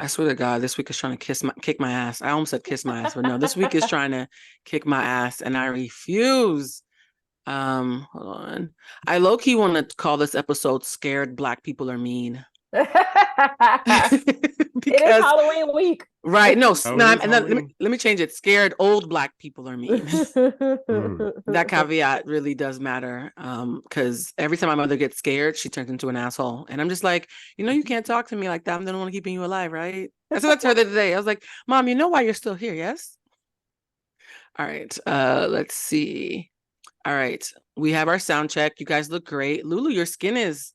I swear to God, this week is trying to kick my ass. I almost said kiss my ass, but no, this week is trying to kick my ass, and I refuse. Hold on. I low key want to call this episode "Scared Black People Are Mean." It is Because Halloween week. right, no, Oh, no, it is and then Halloween. let me change it. Scared old Black people are mean. Mm. That caveat really does matter. Because every time my mother gets scared, she turns into an asshole, and I'm just like, you can't talk to me like that. I'm the one keeping you alive, right? I said that to her the other day. I was like, Mom, you know why you're still here, yes? All right. Let's see. All right, we have our sound check. You guys look great. Lulu, your skin is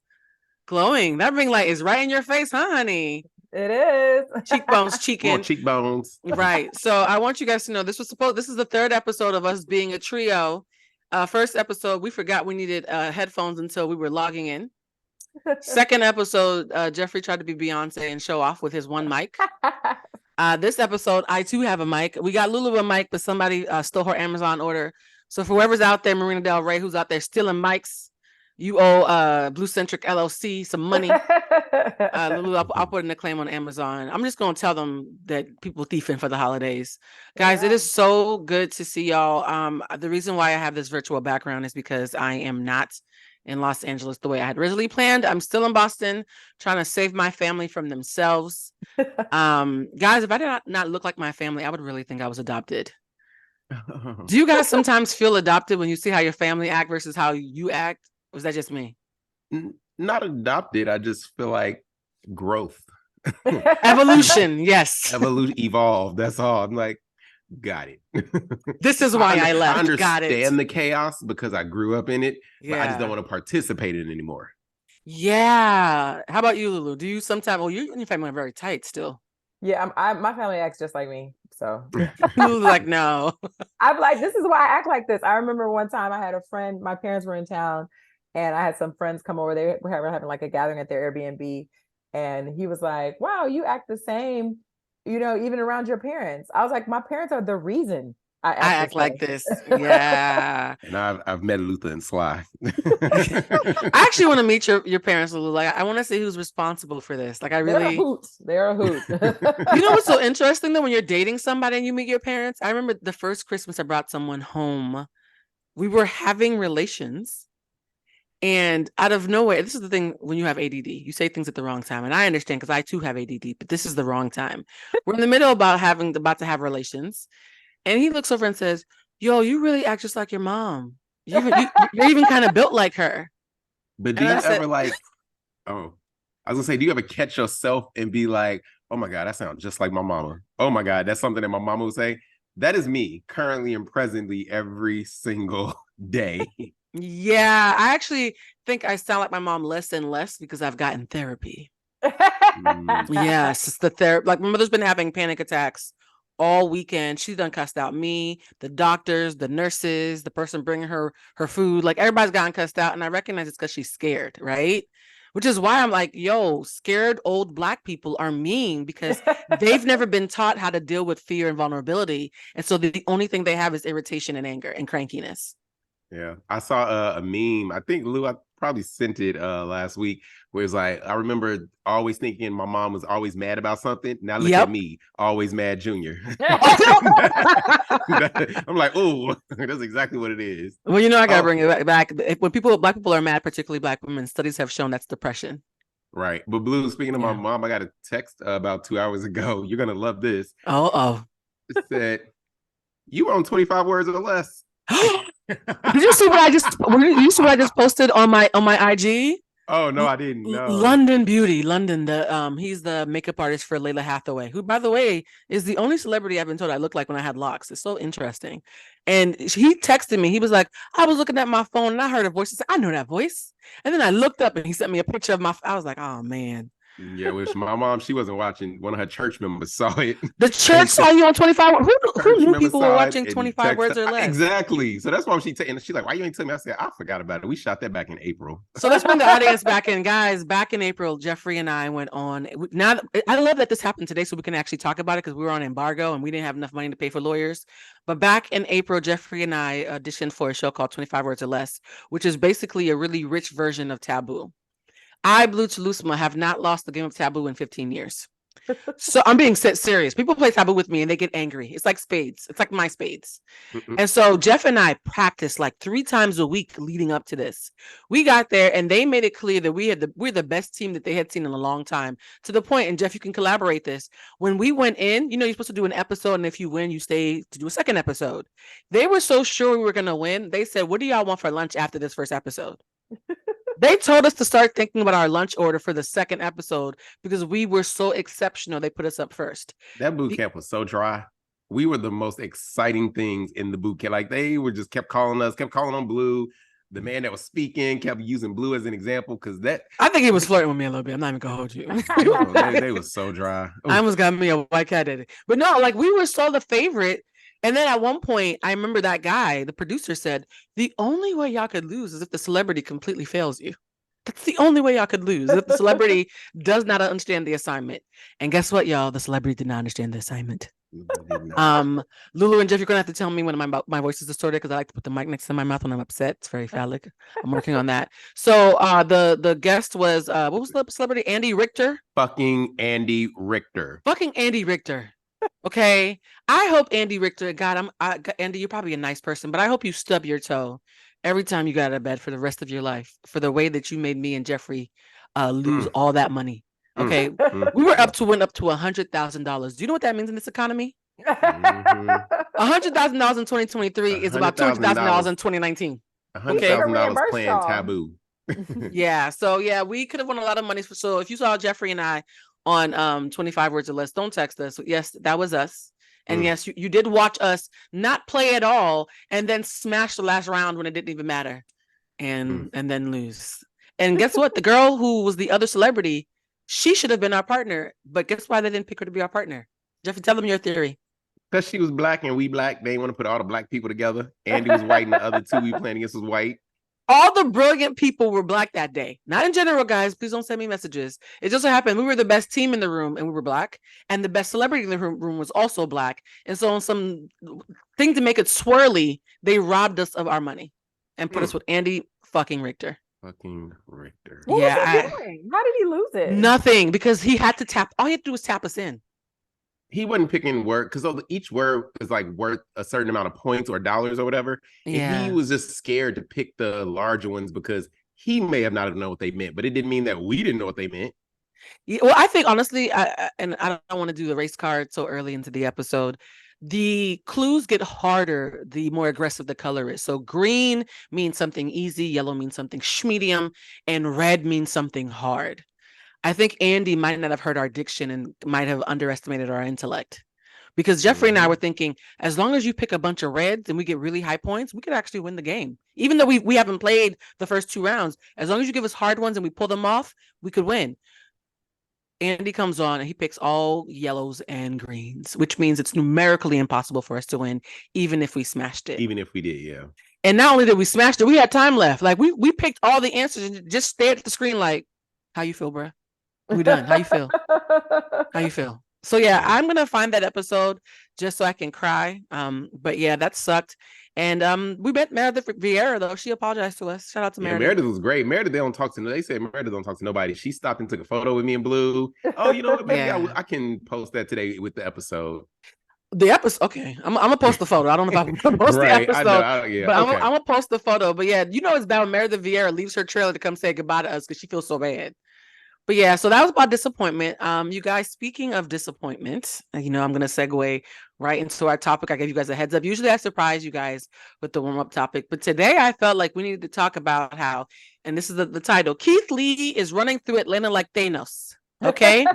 glowing. That ring light is right in your face, huh, honey? It is. Cheekbones, More cheeking. cheekbones. Right. So I want you guys to know this is the third episode of us being a trio. First episode, we forgot we needed headphones until we were logging in. Second episode, Jeffrey tried to be Beyonce and show off with his one mic. This episode, I too have a mic. We got Lulu a mic, but somebody stole her Amazon order. So for whoever's out there, Marina Del Rey, who's out there stealing mics, you owe Blue Centric LLC some money. Lulu, I'll put in a claim on Amazon. I'm just gonna tell them that people thieving for the holidays. Guys, it is so good to see y'all. The reason why I have this virtual background is because I am not in Los Angeles the way I had originally planned. I'm still in Boston trying to save my family from themselves. Guys, if I did not look like my family, I would really think I was adopted. Do you guys sometimes feel adopted when you see how your family act versus how you act? Or is that just me? Not adopted. I just feel like growth. Evolution, yes. Evolution, evolve. That's all. I'm like, got it. This is why I left. I understand got it. the chaos because I grew up in it, but I just don't Yeah. want to participate in it anymore. Yeah. How about you, Lulu? Do you sometimes? Well, you and your family are very tight still. Yeah, my family acts just like me. So Lulu's like, no. I'm like, this is why I act like this. I remember one time I had a friend, my parents were in town, and I had some friends come over. They were having like a gathering at their Airbnb. And he was like, wow, you act the same, even around your parents. I was like, my parents are the reason I act like this. Yeah. And I've met Luther and Sly. I actually want to meet your parents, Lulu. Like, I want to see who's responsible for this. Like, I really. They're a hoot. You know what's so interesting though? When you're dating somebody and you meet your parents, I remember the first Christmas I brought someone home. We were having relations. And out of nowhere, this is the thing when you have ADD, you say things at the wrong time. And I understand because I too have ADD, but this is the wrong time. We're in the middle about to have relations. And he looks over and says, yo, you really act just like your mom. You're even kind of built like her. But do you ever like, I was gonna say, do you ever catch yourself and be like, oh my God, that sounds just like my mama. Oh my God, that's something that my mama would say. That is me currently and presently every single day. Yeah, I actually think I sound like my mom less and less because I've gotten therapy. Yes, it's the therapy. Like my mother's been having panic attacks all weekend. She's done cussed out me, the doctors, the nurses, the person bringing her food. Like everybody's gotten cussed out, and I recognize it's because she's scared, right? Which is why I'm like, yo, scared old Black people are mean because they've never been taught how to deal with fear and vulnerability, and so the only thing they have is irritation and anger and crankiness. Yeah, I saw a meme. I think Lou, I probably sent it last week, where it's like, I remember always thinking my mom was always mad about something. Now look at me, always mad junior. I'm like, oh, that's exactly what it is. Well, I gotta bring it back. When Black people are mad, particularly Black women, studies have shown that's depression. Right. But Blue, speaking of my mom, I got a text about 2 hours ago. You're gonna love this. It said, you were on 25 words or less. Did you see what I just posted on my IG? Oh no, I didn't know. London Beauty, London. He's the makeup artist for Layla Hathaway, who, by the way, is the only celebrity I've been told I look like when I had locks. It's so interesting. And he texted me. He was like, I was looking at my phone and I heard a voice. He said, I know that voice. And then I looked up and he sent me a picture of I was like, oh man. Yeah, which my mom, she wasn't watching. One of her church members saw it. The church saw you on 25. Who knew people were watching 25 words or less? Exactly. So that's why she's like, why you ain't telling me? I said, I forgot about it. We shot that back in April. So let's bring the audience back in, guys. Back in April, Jeffrey and I went on. Now, I love that this happened today, so we can actually talk about it because we were on embargo and we didn't have enough money to pay for lawyers. But back in April, Jeffrey and I auditioned for a show called 25 Words or Less, which is basically a really rich version of Taboo. I, Blue Chalusma, have not lost the game of Taboo in 15 years. So I'm being serious. People play Taboo with me and they get angry. It's like spades. It's like my spades. And so Jeff and I practiced like 3 times a week leading up to this. We got there and they made it clear that we're the best team that they had seen in a long time. To the point, and Jeff, you can collaborate this. When we went in, you're supposed to do an episode, and if you win, you stay to do a second episode. They were so sure we were going to win. They said, "What do y'all want for lunch after this first episode?" They told us to start thinking about our lunch order for the second episode because we were so exceptional. They put us up first. That boot camp was so dry. We were the most exciting things in the boot camp. Like they were just kept calling on Blue. The man that was speaking kept using Blue as an example because I think he was flirting with me a little bit. I'm not even gonna hold you. they were so dry. I almost got me a white cat at it. But no, like we were so the favorite. And then at one point, I remember that guy, the producer, said, the only way y'all could lose is if the celebrity completely fails you. That's the only way y'all could lose, if the celebrity does not understand the assignment. And guess what, y'all? The celebrity did not understand the assignment. Lulu and Jeff, you're gonna have to tell me when my voice is distorted because I like to put the mic next to my mouth when I'm upset. It's very phallic. I'm working on that. So the guest was what was the celebrity? Andy Richter. Fucking Andy Richter. Okay, I hope Andy Richter. God, Andy. You're probably a nice person, but I hope you stub your toe every time you got out of bed for the rest of your life for the way that you made me and Jeffrey lose all that money. Okay, we were up to $100,000. Do you know what that means in this economy? $100,000 in 2023 is about $200,000 in 2019. $100,000 playing Taboo. Yeah, so yeah, we could have won a lot of money. So if you saw Jeffrey and I on 25 Words or Less, don't text us. Yes, that was us. And yes, you did watch us not play at all and then smash the last round when it didn't even matter and then lose. And guess what? The girl who was the other celebrity, she should have been our partner. But guess why they didn't pick her to be our partner? Jeffrey, tell them your theory. Because she was black and we black. They didn't want to put all the black people together. Andy was white and the other two we playing against was white. All the brilliant people were black that day. Not in general, guys. Please don't send me messages. It just so happened we were the best team in the room and we were black. And the best celebrity in the room was also black. And so on some thing to make it swirly, they robbed us of our money and put us with Andy fucking Richter. Fucking Richter. What was he doing? How did he lose it? Nothing, because he had to tap. All he had to do was tap us in. He wasn't picking word because each word was like worth a certain amount of points or dollars or whatever. Yeah. And he was just scared to pick the larger ones because he may have not known what they meant, but it didn't mean that we didn't know what they meant. Yeah, well, I think honestly, I don't want to do the race card so early into the episode. The clues get harder the more aggressive the color is. So green means something easy, yellow means something medium, and red means something hard. I think Andy might not have heard our diction and might have underestimated our intellect. Because Jeffrey and I were thinking, as long as you pick a bunch of reds and we get really high points, we could actually win the game. Even though we haven't played the first 2 rounds, as long as you give us hard ones and we pull them off, we could win. Andy comes on and he picks all yellows and greens, which means it's numerically impossible for us to win, even if we smashed it. Even if we did, yeah. And not only did we smash it, we had time left. Like we picked all the answers and just stared at the screen like, how you feel, bruh? We done. How you feel? How you feel? So yeah, I'm gonna find that episode just so I can cry. But yeah, that sucked. And we met Meredith Vieira though. She apologized to us. Shout out to Meredith. Meredith was great. Meredith, they said Meredith don't talk to nobody. She stopped and took a photo with me and Blue. Oh, you know what, baby? Yeah. I can post that today with the episode. The episode, okay. I'm gonna post the photo. I don't know if I'm gonna post the episode, but I'm gonna post the photo. But yeah, it's bad when Meredith Vieira leaves her trailer to come say goodbye to us because she feels so bad. But yeah, so that was about disappointment. You guys, speaking of disappointment, I'm going to segue right into our topic. I gave you guys a heads up. Usually I surprise you guys with the warm-up topic. But today I felt like we needed to talk about how, and this is the title, Keith Lee is running through Atlanta like Thanos. Okay?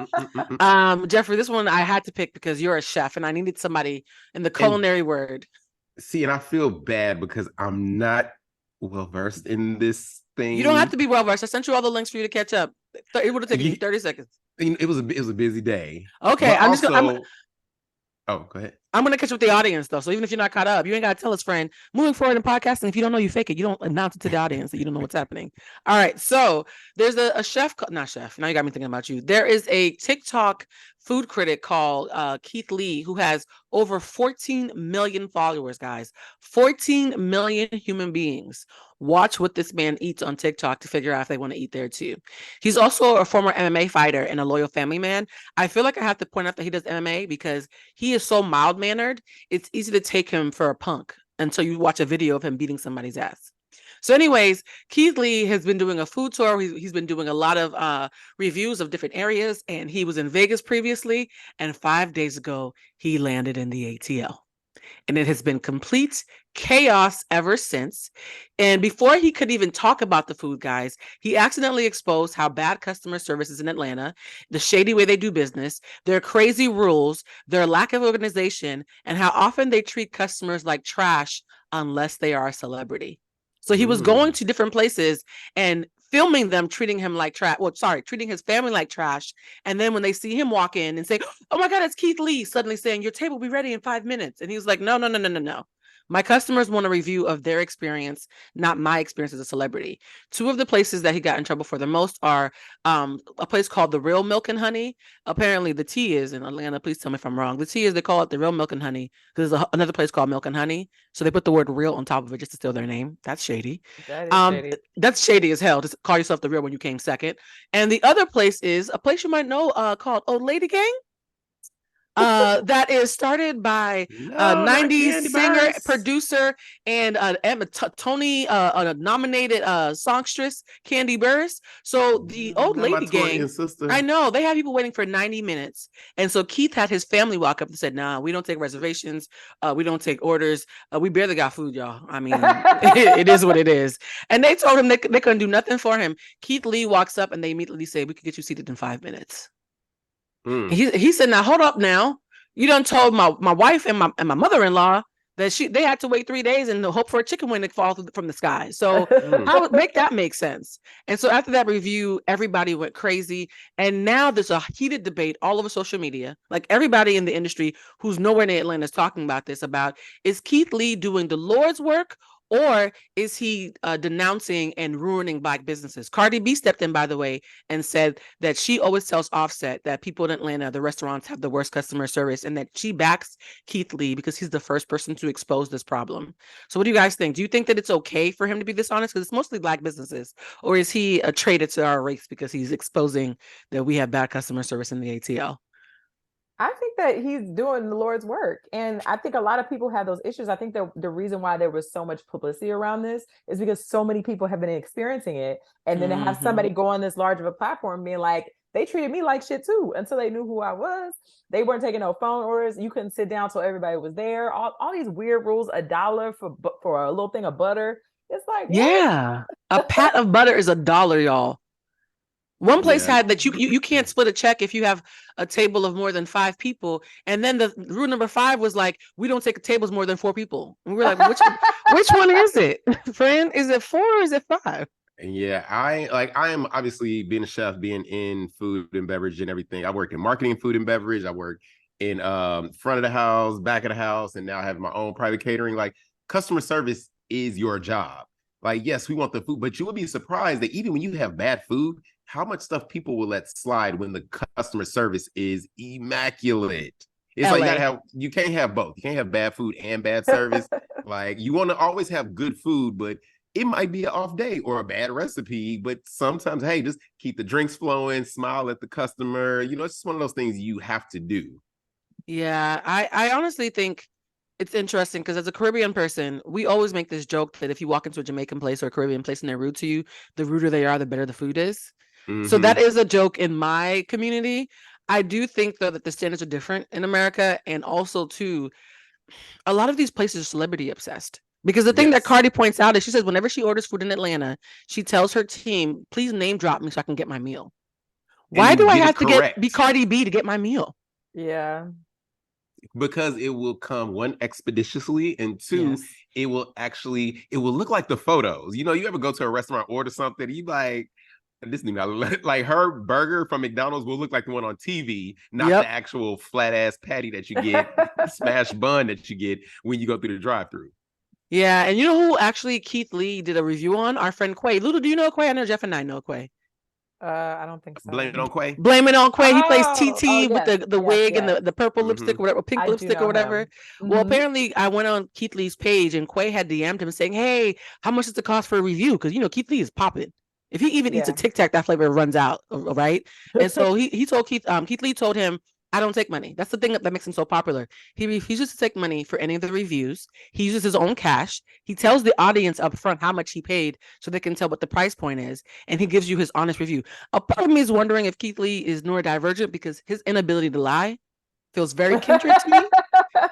Jeffrey, this one I had to pick because you're a chef and I needed somebody in the culinary word. See, and I feel bad because I'm not well-versed in this thing. You don't have to be well-versed. I sent you all the links for you to catch up. It would have taken you 30 seconds. It was a busy day. Okay, go ahead. I'm gonna catch up with the audience though. So even if you're not caught up, you ain't gotta tell us, friend. Moving forward in podcasting, if you don't know, you fake it. You don't announce it to the audience that you don't know what's happening. All right. So there's a chef, not chef. Now you got me thinking about you. There is a TikTok food critic called Keith Lee who has over 14 million followers, guys. 14 million human beings watch what this man eats on TikTok to figure out if they want to eat there too. He's also a former MMA fighter and a loyal family man. I feel like I have to point out that he does MMA because he is so mild-mannered. It's easy to take him for a punk until you watch a video of him beating somebody's ass. So anyways, Keith Lee has been doing a food tour. He's been doing a lot of reviews of different areas, and he was in Vegas previously, and 5 days ago, he landed in the ATL. And it has been complete chaos ever since. And before he could even talk about the food, guys, he accidentally exposed how bad customer service is in Atlanta, the shady way they do business, their crazy rules, their lack of organization, and how often they treat customers like trash unless they are a celebrity. So he was going to different places and filming them treating him like trash. Well, sorry, treating his family like trash. And then when they see him walk in and say, "Oh my God, it's Keith Lee," suddenly saying, "Your table will be ready in 5 minutes." And he was like, "No, no, no, no, no, no. My customers want a review of their experience, not my experience as a celebrity." Two of the places that he got in trouble for the most are a place called The Real Milk and Honey. Apparently the tea is in Atlanta. Please tell me if I'm wrong. The tea is, they call it The Real Milk and Honey because there's another place called Milk and Honey. So they put the word real on top of it just to steal their name. That's shady. That is shady. That's shady as hell to call yourself the real when you came second. And the other place is a place you might know called Old Lady Gang. That is started by 90s singer, producer, and Tony nominated songstress Candy Burris. So the Old Lady Gang, I know they have people waiting for 90 minutes. And so Keith had his family walk up and said, "Nah, we don't take reservations. We don't take orders. We barely got food, y'all. I mean, it is what it is." And they told him they couldn't do nothing for him. Keith Lee walks up and they immediately say, "We could get you seated in 5 minutes." He said, "Now hold up, now you done told my wife and my mother-in-law that they had to wait 3 days and hope for a chicken wing to fall from the sky. So how would make that make sense?" And so after that review, everybody went crazy, and now there's a heated debate all over social media. Like everybody in the industry who's nowhere near Atlanta is talking about this. About, is Keith Lee doing the Lord's work, or is he denouncing and ruining Black businesses? Cardi B stepped in, by the way, and said that she always tells Offset that people in Atlanta, the restaurants, have the worst customer service, and that she backs Keith Lee because he's the first person to expose this problem. So what do you guys think? Do you think that it's okay for him to be dishonest because it's mostly Black businesses? Or is he a traitor to our race because he's exposing that we have bad customer service in the ATL? I think that he's doing the Lord's work. And I think a lot of people have those issues. I think that the reason why there was so much publicity around this is because so many people have been experiencing it. And then to have somebody go on this large of a platform being like, they treated me like shit too until they knew who I was. They weren't taking no phone orders. You couldn't sit down till everybody was there. All these weird rules, $1 for a little thing of butter. It's like, what? Yeah, a pat of butter is $1, y'all. One place had that you can't split a check if you have a table of more than 5 people. And then the rule number 5 was like, we don't take tables more than 4 people. And we're like, which one is it, friend? Is it 4 or is it 5? Yeah, I am obviously, being a chef, being in food and beverage and everything. I work in marketing, food and beverage. I work in front of the house, back of the house, and now I have my own private catering. Like, customer service is your job. Like, yes, we want the food, but you would be surprised that even when you have bad food, how much stuff people will let slide when the customer service is immaculate. It's like you can't have both. You can't have bad food and bad service. Like, you want to always have good food, but it might be an off day or a bad recipe. But sometimes, hey, just keep the drinks flowing, smile at the customer. You know, it's just one of those things you have to do. Yeah, I honestly think it's interesting because as a Caribbean person, we always make this joke that if you walk into a Jamaican place or a Caribbean place and they're rude to you, the ruder they are, the better the food is. So that is a joke in my community. I do think, though, that the standards are different in America. And also, too, a lot of these places are celebrity obsessed. Because the thing that Cardi points out is, she says whenever she orders food in Atlanta, she tells her team, "Please name drop me so I can get my meal." Why do I have to be Cardi B to get my meal? Yeah. Because it will come, one, expeditiously, and two, it will look like the photos. You know, you ever go to a restaurant, order something, and you like, this thing, like her burger from McDonald's will look like the one on TV, not the actual flat ass patty that you get, smashed bun that you get when you go through the drive-through. Yeah, and you know who actually Keith Lee did a review on? Our friend Quay. Ludo, do you know Quay? I know Jeff and I know Quay. I don't think Blame so. it on Quay. Blame it on Quay. He plays Oh, TT with yes, the wig and the purple Mm-hmm. lipstick or whatever, pink I do lipstick or know whatever. him. Well, Mhm. apparently I went on Keith Lee's page and Quay had DM'd him saying, "Hey, how much does it cost for a review?" Because Keith Lee is popping. If he even eats a Yeah. Tic Tac, that flavor runs out, right? And so he told Keith Lee told him, "I don't take money." That's the thing that makes him so popular. He refuses to take money for any of the reviews. He uses his own cash. He tells the audience up front how much he paid so they can tell what the price point is, and he gives you his honest review. A part of me is wondering if Keith Lee is neurodivergent because his inability to lie feels very kindred to me.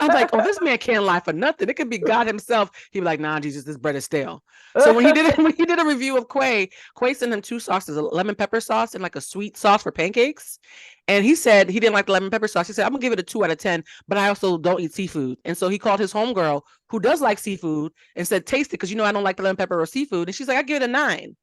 I'm like, oh, this man can't lie for nothing. It could be God himself. He'd be like, nah, Jesus, this bread is stale. So when he did a review of Quay sent him two sauces, a lemon pepper sauce and like a sweet sauce for pancakes. And he said he didn't like the lemon pepper sauce. He said, I'm gonna give it a 2 out of 10, but I also don't eat seafood. And so he called his homegirl who does like seafood and said, taste it, because I don't like the lemon pepper or seafood. And she's like, I give it a 9.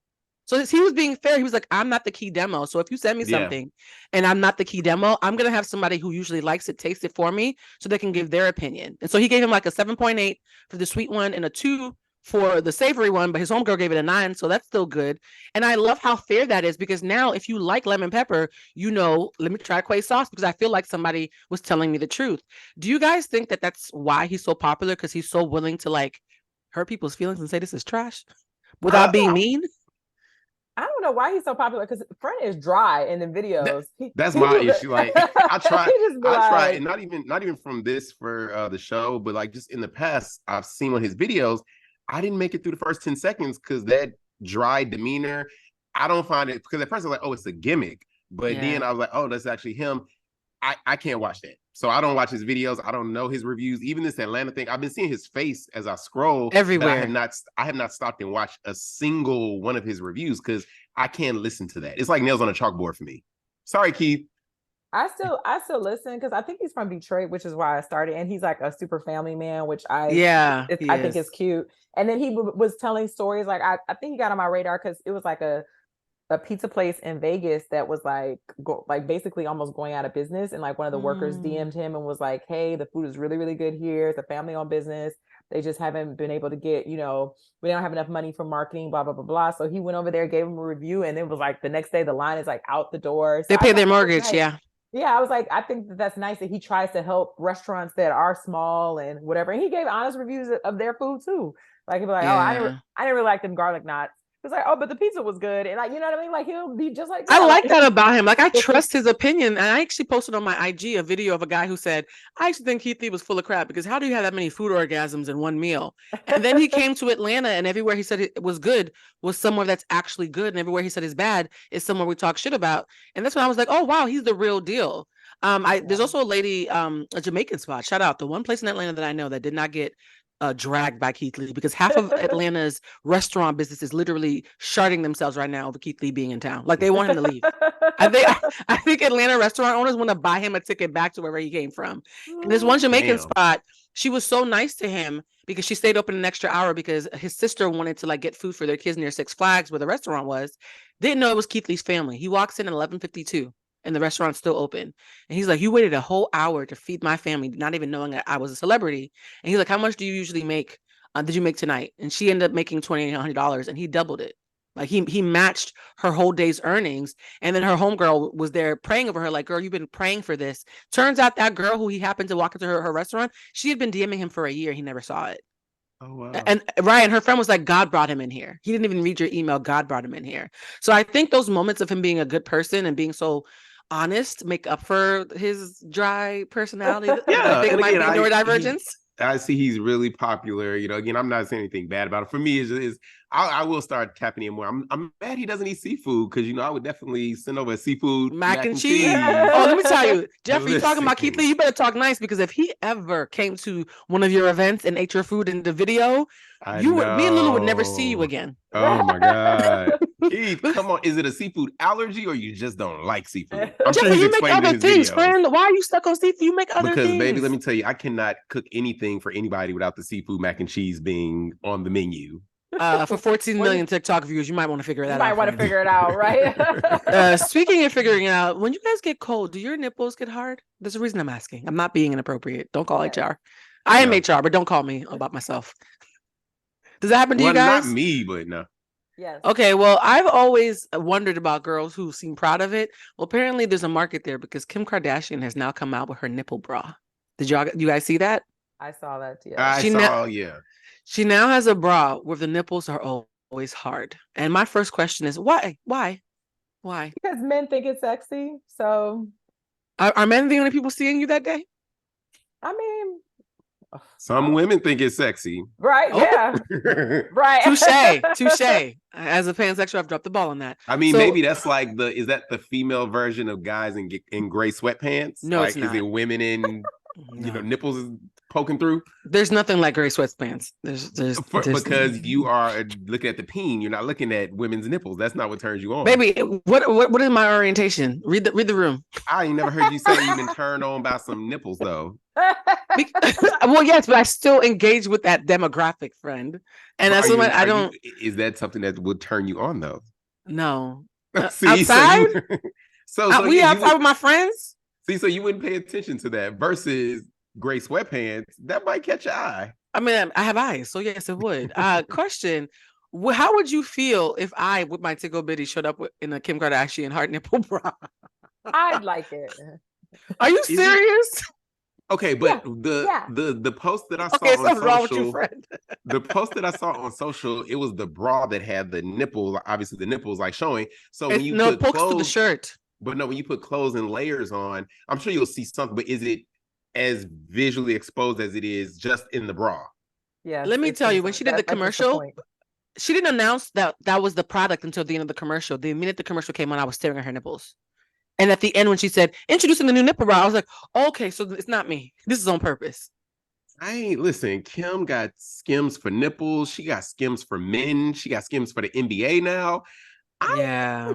So he was being fair. He was like, I'm not the key demo. So if you send me something and I'm not the key demo, I'm going to have somebody who usually likes it taste it for me so they can give their opinion. And so he gave him like a 7.8 for the sweet one and a 2 for the savory one, but his homegirl gave it a 9. So that's still good. And I love how fair that is, because now if you like lemon pepper, let me try Quay sauce, because I feel like somebody was telling me the truth. Do you guys think that that's why he's so popular? Because he's so willing to like hurt people's feelings and say this is trash without being mean? I don't know why he's so popular, because Friend is dry in the videos. That's my issue. Like I try, and not even from this for the show, but like just in the past, I've seen on his videos, I didn't make it through the first 10 seconds because that dry demeanor, I don't find it, because at first I was like, oh, it's a gimmick. But then I was like, oh, that's actually him. I can't watch that. So I don't watch his videos. I don't know his reviews. Even this Atlanta thing, I've been seeing his face as I scroll everywhere. I have not stopped and watched a single one of his reviews because I can't listen to that. It's like nails on a chalkboard for me. Sorry, Keith. I still listen because I think he's from Detroit, which is why I started. And he's like a super family man, which I think is cute. And then he was telling stories. Like I think he got on my radar because it was like a pizza place in Vegas that was like basically almost going out of business, and like one of the workers DM'd him and was like, hey, the food is really, really good here. It's a family-owned business. They just haven't been able to get, we don't have enough money for marketing, blah, blah, blah, blah. So he went over there, gave him a review, and it was like the next day the line is like out the door. So they pay their mortgage. Nice. Yeah, I was like, I think that's nice that he tries to help restaurants that are small and whatever. And he gave honest reviews of their food too. Like he'd be like, oh, I didn't really like them garlic knots. It's like, oh, but the pizza was good. And like, you know what I mean? Like he'll be just like that. I like that about him. Like I trust his opinion. And I actually posted on my IG a video of a guy who said, I actually think Keith Lee was full of crap, because how do you have that many food orgasms in one meal? And then he came to Atlanta, and everywhere he said it was good was somewhere that's actually good. And everywhere he said is bad is somewhere we talk shit about. And that's when I was like, oh, wow, he's the real deal. There's also a lady, a Jamaican spot, shout out, the one place in Atlanta that I know that did not get dragged by Keith Lee, because half of Atlanta's restaurant business is literally sharding themselves right now over Keith Lee being in town. Like they want him to leave. I think Atlanta restaurant owners want to buy him a ticket back to wherever he came from. And there's one Jamaican spot, she was so nice to him because she stayed open an extra hour because his sister wanted to like get food for their kids near Six Flags where the restaurant was. Didn't know it was Keith Lee's family. He walks in at 11:52. And the restaurant's still open. And he's like, you waited a whole hour to feed my family, not even knowing that I was a celebrity. And he's like, how much do you usually make? Did you make tonight? And she ended up making $2,800, and he doubled it. Like he matched her whole day's earnings. And then her homegirl was there praying over her, like, girl, you've been praying for this. Turns out that girl who he happened to walk into her restaurant, she had been DMing him for a year. He never saw it. Oh, wow. And Ryan, her friend was like, God brought him in here. He didn't even read your email. God brought him in here. So I think those moments of him being a good person and being so honest make up for his dry personality. Yeah, I think it might be neurodivergence. I see he's really popular. Again, I'm not saying anything bad about it. For me, I will start tapping in more. I'm mad he doesn't eat seafood, because I would definitely send over a seafood mac and cheese. Oh, let me tell you, Jeffrey, talking about Keith Lee, you better talk nice, because if he ever came to one of your events and ate your food in the video, me and Lulu would never see you again. Oh my God. Keith, come on. Is it a seafood allergy, or you just don't like seafood? I'm Jeffrey, sure he's you make other things, videos. friend. Why are you stuck on seafood? You make other things. Because, baby, let me tell you, I cannot cook anything for anybody without the seafood mac and cheese being on the menu. For 14 million TikTok views, you might want to figure that out. You might want to figure it out, right? Speaking of figuring it out, when you guys get cold, do your nipples get hard? There's a reason I'm asking. I'm not being inappropriate. Don't call HR. I am HR, but don't call me about myself. Does that happen to you guys? Not me, but no. Yes. Okay, well, I've always wondered about girls who seem proud of it. Well, apparently there's a market there because Kim Kardashian has now come out with her nipple bra. You guys see that? I saw that. Yes. I She saw, now yeah. she now has a bra where the nipples are always hard. And my first question is why? Why? Because men think it's sexy. So, Are men the only people seeing you that day? I mean, Some women think it's sexy. right? Oh. Yeah. Right. Touche. As a pansexual, I've dropped the ball on that. I mean, So- maybe that's like is that the female version of guys in gray sweatpants? No, like, it's not. Is it women in No. nipples is poking through? There's nothing like gray sweatpants. There's Because you are looking at the peen, you're not looking at women's nipples. That's not what turns you on. Baby, what is my orientation? Read the room. I ain't never heard you say you've been turned on by some nipples though. Well, yes, but I still engage with that demographic, friend. And that's what I don't. Is that something that would turn you on though? No. See, outside? So We yeah, outside with my friends? See, so you wouldn't pay attention to that versus gray sweatpants. That might catch your eye. I mean, I have eyes, so yes, it would. Question: how would you feel if I, with my tickle bitty, showed up in a Kim Kardashian hard nipple bra? I'd like it. Are you serious? Okay, but the post that I saw on wrong with social, your friend. the post that I saw on social, it was the bra that had the nipple, obviously the nipples like showing. So when you put pokes clothes, to the shirt. But no, when you put clothes and layers on, I'm sure you'll see something. But is it as visually exposed as it is just in the bra? Yeah. Let me tell you, when she did the commercial, she didn't announce that was the product until the end of the commercial. The minute the commercial came on, I was staring at her nipples. And at the end, when she said, introducing the new nipple bra, I was like, okay, so it's not me. This is on purpose. Listen, Kim got Skims for nipples. She got Skims for men. She got Skims for the NBA now.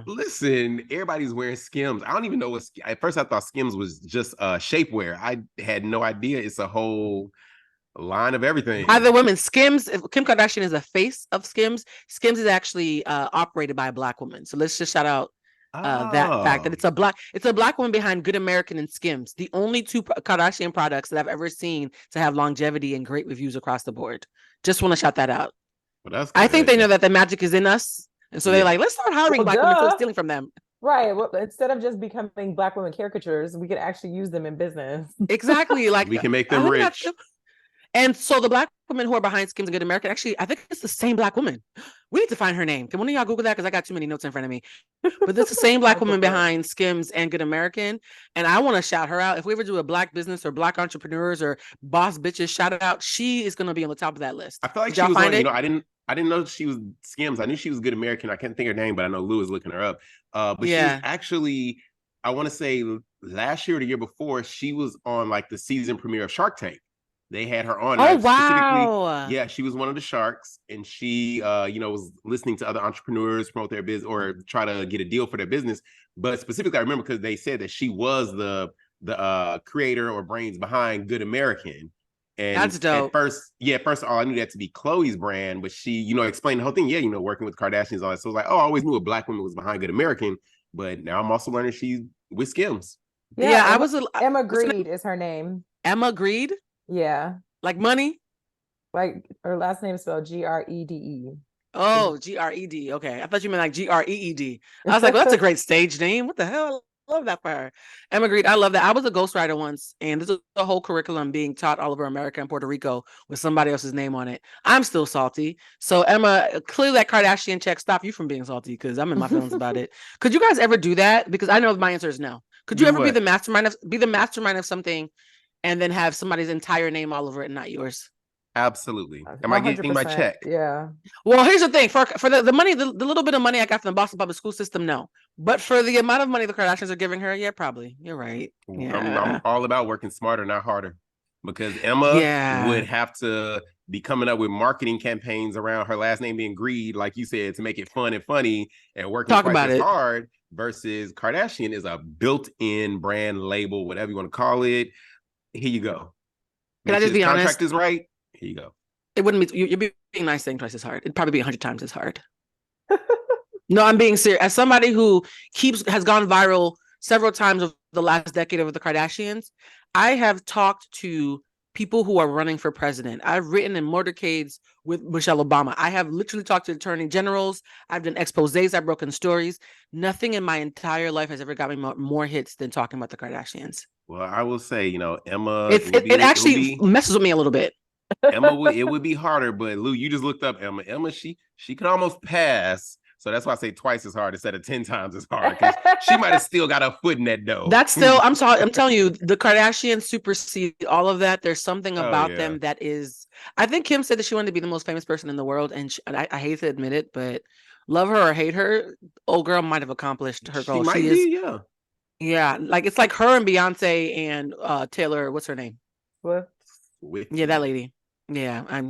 Listen, everybody's wearing Skims. I don't even know at first I thought Skims was just shapewear. I had no idea it's a whole line of everything. By the women, Skims, Kim Kardashian is the face of Skims. Skims is actually operated by a Black woman. So let's just shout out that fact that it's a black woman behind Good American and Skims, the only two Kardashian products that I've ever seen to have longevity and great reviews across the board. Just want to shout that out. Well, I think they know that the magic is in us, and so they're like, let's start hiring Black women instead of stealing from them. Right. Well, instead of just becoming Black women caricatures, we could actually use them in business. Exactly. Like we can make them rich. And so the Black women who are behind Skims and Good American, actually, I think it's the same Black woman. We need to find her name. Can one of y'all Google that? Because I got too many notes in front of me. But it's the same Black woman behind Skims and Good American. And I want to shout her out. If we ever do a Black business or Black entrepreneurs or boss bitches, shout it out. She is going to be on the top of that list. I feel like she was on, I didn't know she was Skims. I knew she was Good American. I can't think of her name, but I know Lou is looking her up. But she was actually, I want to say last year or the year before, she was on like the season premiere of Shark Tank. They had her on. Oh, wow. Yeah, she was one of the sharks, and she, was listening to other entrepreneurs promote their business or try to get a deal for their business. But specifically, I remember because they said that she was the creator or brains behind Good American. And that's dope. At first, all I knew that to be Chloe's brand, but she, explained the whole thing. Yeah, working with Kardashians, all that. So it was like, oh, I always knew a Black woman was behind Good American, but now I'm also learning she's with Skims. Yeah, Emma Grede is her name. Emma Grede? Yeah. Like money? Like her last name is spelled Grede. Oh, Gred. Okay. I thought you meant like Greed. I was like, well, that's a great stage name. What the hell? I love that for her. Emma Grede, I love that. I was a ghostwriter once, and this is a whole curriculum being taught all over America and Puerto Rico with somebody else's name on it. I'm still salty. So Emma, clearly that Kardashian check stopped you from being salty because I'm in my feelings about it. Could you guys ever do that? Because I know my answer is no. Could you ever be the mastermind of something and then have somebody's entire name all over it and not yours? Absolutely. Am I getting my check? Yeah. Well, here's the thing. For the money, the little bit of money I got from the Boston public school system, no. But for the amount of money the Kardashians are giving her, yeah, probably. You're right. Yeah. I'm all about working smarter, not harder. Because Emma would have to be coming up with marketing campaigns around her last name being Greed, like you said, to make it fun and funny and working twice as hard, versus Kardashian is a built-in brand label, whatever you want to call it. Here you go. Can I just be honest? Contract is right. Here you go. It wouldn't be, you're being nice saying twice as hard. It'd probably be 100 times as hard. No, I'm being serious. As somebody who has gone viral several times over the last decade over the Kardashians, I have talked to people who are running for president. I've written in motorcades with Michelle Obama. I have literally talked to attorney generals. I've done exposés. I've broken stories. Nothing in my entire life has ever got me more hits than talking about the Kardashians. Well, I will say, Emma. It actually messes with me a little bit. Emma, it would be harder, but Lou, you just looked up Emma. Emma, she could almost pass. So that's why I say twice as hard instead of 10 times as hard. Because she might have still got a foot in that dough. That's still, I'm telling you, the Kardashians supersede all of that. There's something about them that is, I think Kim said that she wanted to be the most famous person in the world. And I hate to admit it, but love her or hate her, old girl might have accomplished her goal. She is, yeah. Like it's like her and Beyonce and Taylor, what's her name? Swift. Yeah, that lady. Yeah,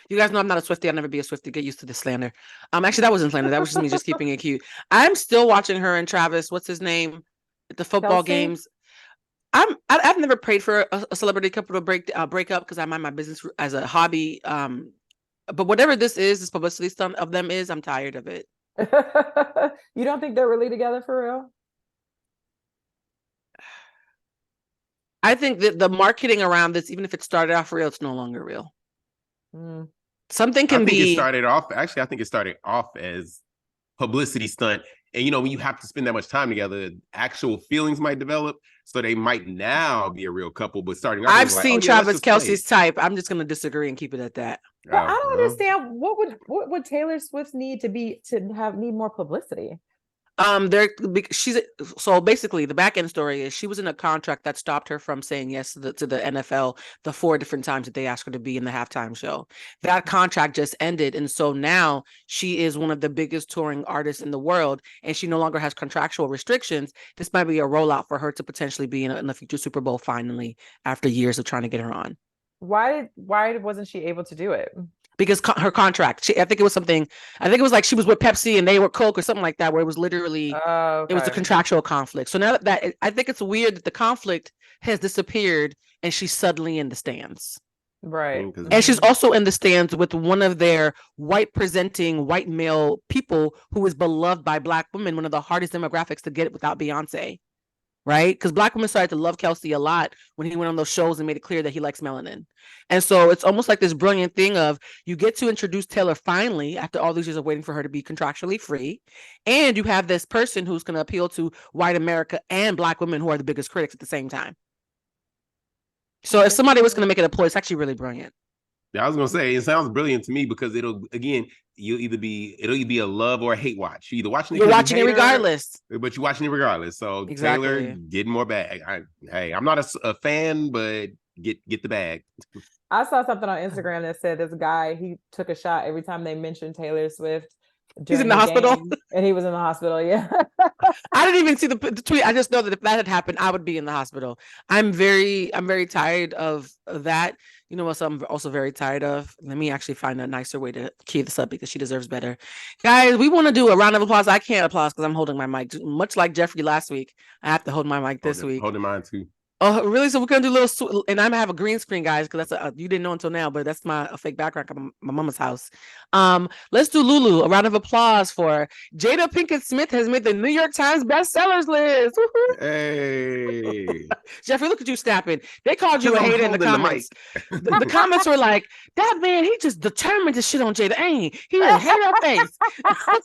you guys know I'm not a Swiftie. I'll never be a Swiftie. Get used to this slander. Actually, that wasn't slander. That was just me just keeping it cute. I'm still watching her and Travis. What's his name? At the football games. I've never prayed for a celebrity couple to break up because I mind my business as a hobby. But whatever this publicity stunt of them is, I'm tired of it. You don't think they're really together for real? I think that the marketing around this, even if it started off real, it's no longer real. Something can be. I think it started off as publicity stunt. And when you have to spend that much time together, actual feelings might develop. So they might now be a real couple, but starting off, I've seen Travis Kelce's type. I'm just going to disagree and keep it at that. But I don't understand what would Taylor Swift need need more publicity? So basically the back end story is she was in a contract that stopped her from saying yes to the NFL the 4 different times that they asked her to be in the halftime show. That contract just ended, and so now she is one of the biggest touring artists in the world, and she no longer has contractual restrictions. This might be a rollout for her to potentially be in the future Super Bowl finally after years of trying to get her on. Why wasn't she able to do it? Because her contract, I think it was like she was with Pepsi and they were Coke or something like that, where it was literally, It was a contractual conflict. So now that I think it's weird that the conflict has disappeared and she's suddenly in the stands. Right. And she's also in the stands with one of their white male people who is beloved by Black women, one of the hardest demographics to get it without Beyonce. Right? Because Black women started to love Kelce a lot when he went on those shows and made it clear that he likes melanin. And so it's almost like this brilliant thing of you get to introduce Taylor finally after all these years of waiting for her to be contractually free. And you have this person who's going to appeal to white America and Black women who are the biggest critics at the same time. So if somebody was going to make it a ploy, it's actually really brilliant. Yeah, I was gonna say it sounds brilliant to me because it'll be a love or a hate watch. You're either watching it, regardless, but you're watching it regardless. So exactly. Taylor getting more bag. I'm not a fan, but get the bag. I saw something on Instagram that said this guy, he took a shot every time they mentioned Taylor Swift. He's in the hospital, and he was in the hospital. Yeah, I didn't even see the tweet. I just know that if that had happened, I would be in the hospital. I'm very tired of that. You know what I'm also very tired of? Let me actually find a nicer way to key this up because she deserves better. Guys, we want to do a round of applause. I can't applause because I'm holding my mic. Much like Jeffrey last week, I have to hold my mic this week. Holding mine too. Oh, really? So we're going to do a little, and I'm going to have a green screen, guys, because that's you didn't know until now, but that's a fake background from my mama's house. Let's do Lulu. A round of applause for Jada Pinkett Smith has made the New York Times bestsellers list. Hey. Jeffrey, look at you snapping. They called you a hater in the comments. The comments were like, that man, he just determined to shit on Jada, ain't he? He didn't hate her face.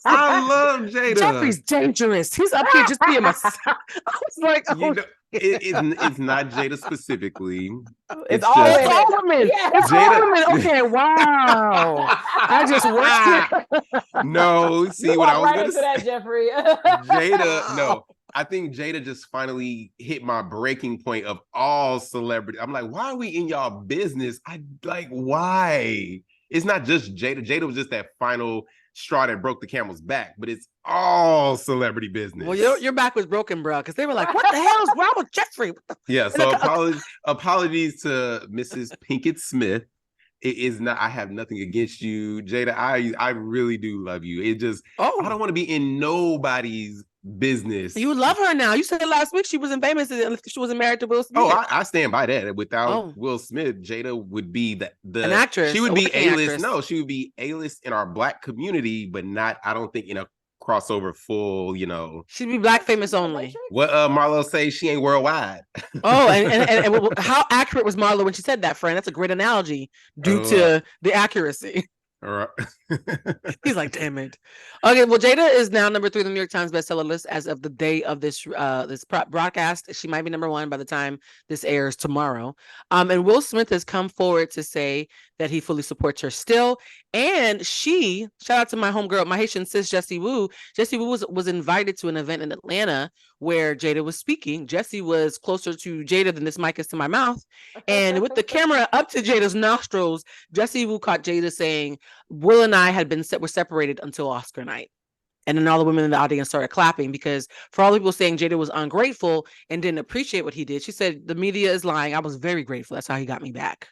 I love Jada. Jeffrey's dangerous. He's up here just being myself. I was like, oh, it's not Jada specifically. It's all women. Yeah, it's all women. Okay, wow. I just watched it. No, see what I was going to say. That, Jeffrey. Jada, no. I think Jada just finally hit my breaking point of all celebrity. I'm like, why are we in y'all business? Why? It's not just Jada. Jada was just that final straw that broke the camel's back, but it's all celebrity business. Well, your back was broken, bro, because they were like, what the hell is wrong with Jeffrey? Yeah, so apologies to Mrs. Pinkett Smith. It is not, I have nothing against you, Jada. I really do love you. It just, I don't want to be in nobody's business. You love her now. You said last week she wasn't famous if she wasn't married to Will Smith. Oh, I stand by that. Without Will Smith, Jada would be an actress. She would be A-list. No, she would be A-list in our Black community, but not, I don't think, in a crossover full, She'd be black famous only. What Marlo say? She ain't worldwide. Oh, and how accurate was Marlo when she said that, friend? That's a great analogy due to the accuracy. All right. He's like, damn it. Okay, well, Jada is now number 3 on the New York Times bestseller list as of the day of this broadcast. She might be number 1 by the time this airs tomorrow. And Will Smith has come forward to say that he fully supports her still. And shout out to my homegirl, my Haitian sis, Jessie Wu. Jessie Wu was invited to an event in Atlanta where Jada was speaking. Jessie was closer to Jada than this mic is to my mouth. And with the camera up to Jada's nostrils, Jessie Wu caught Jada saying, Will and I were separated until Oscar night. And then all the women in the audience started clapping because for all the people saying Jada was ungrateful and didn't appreciate what he did, she said, the media is lying. I was very grateful. That's how he got me back.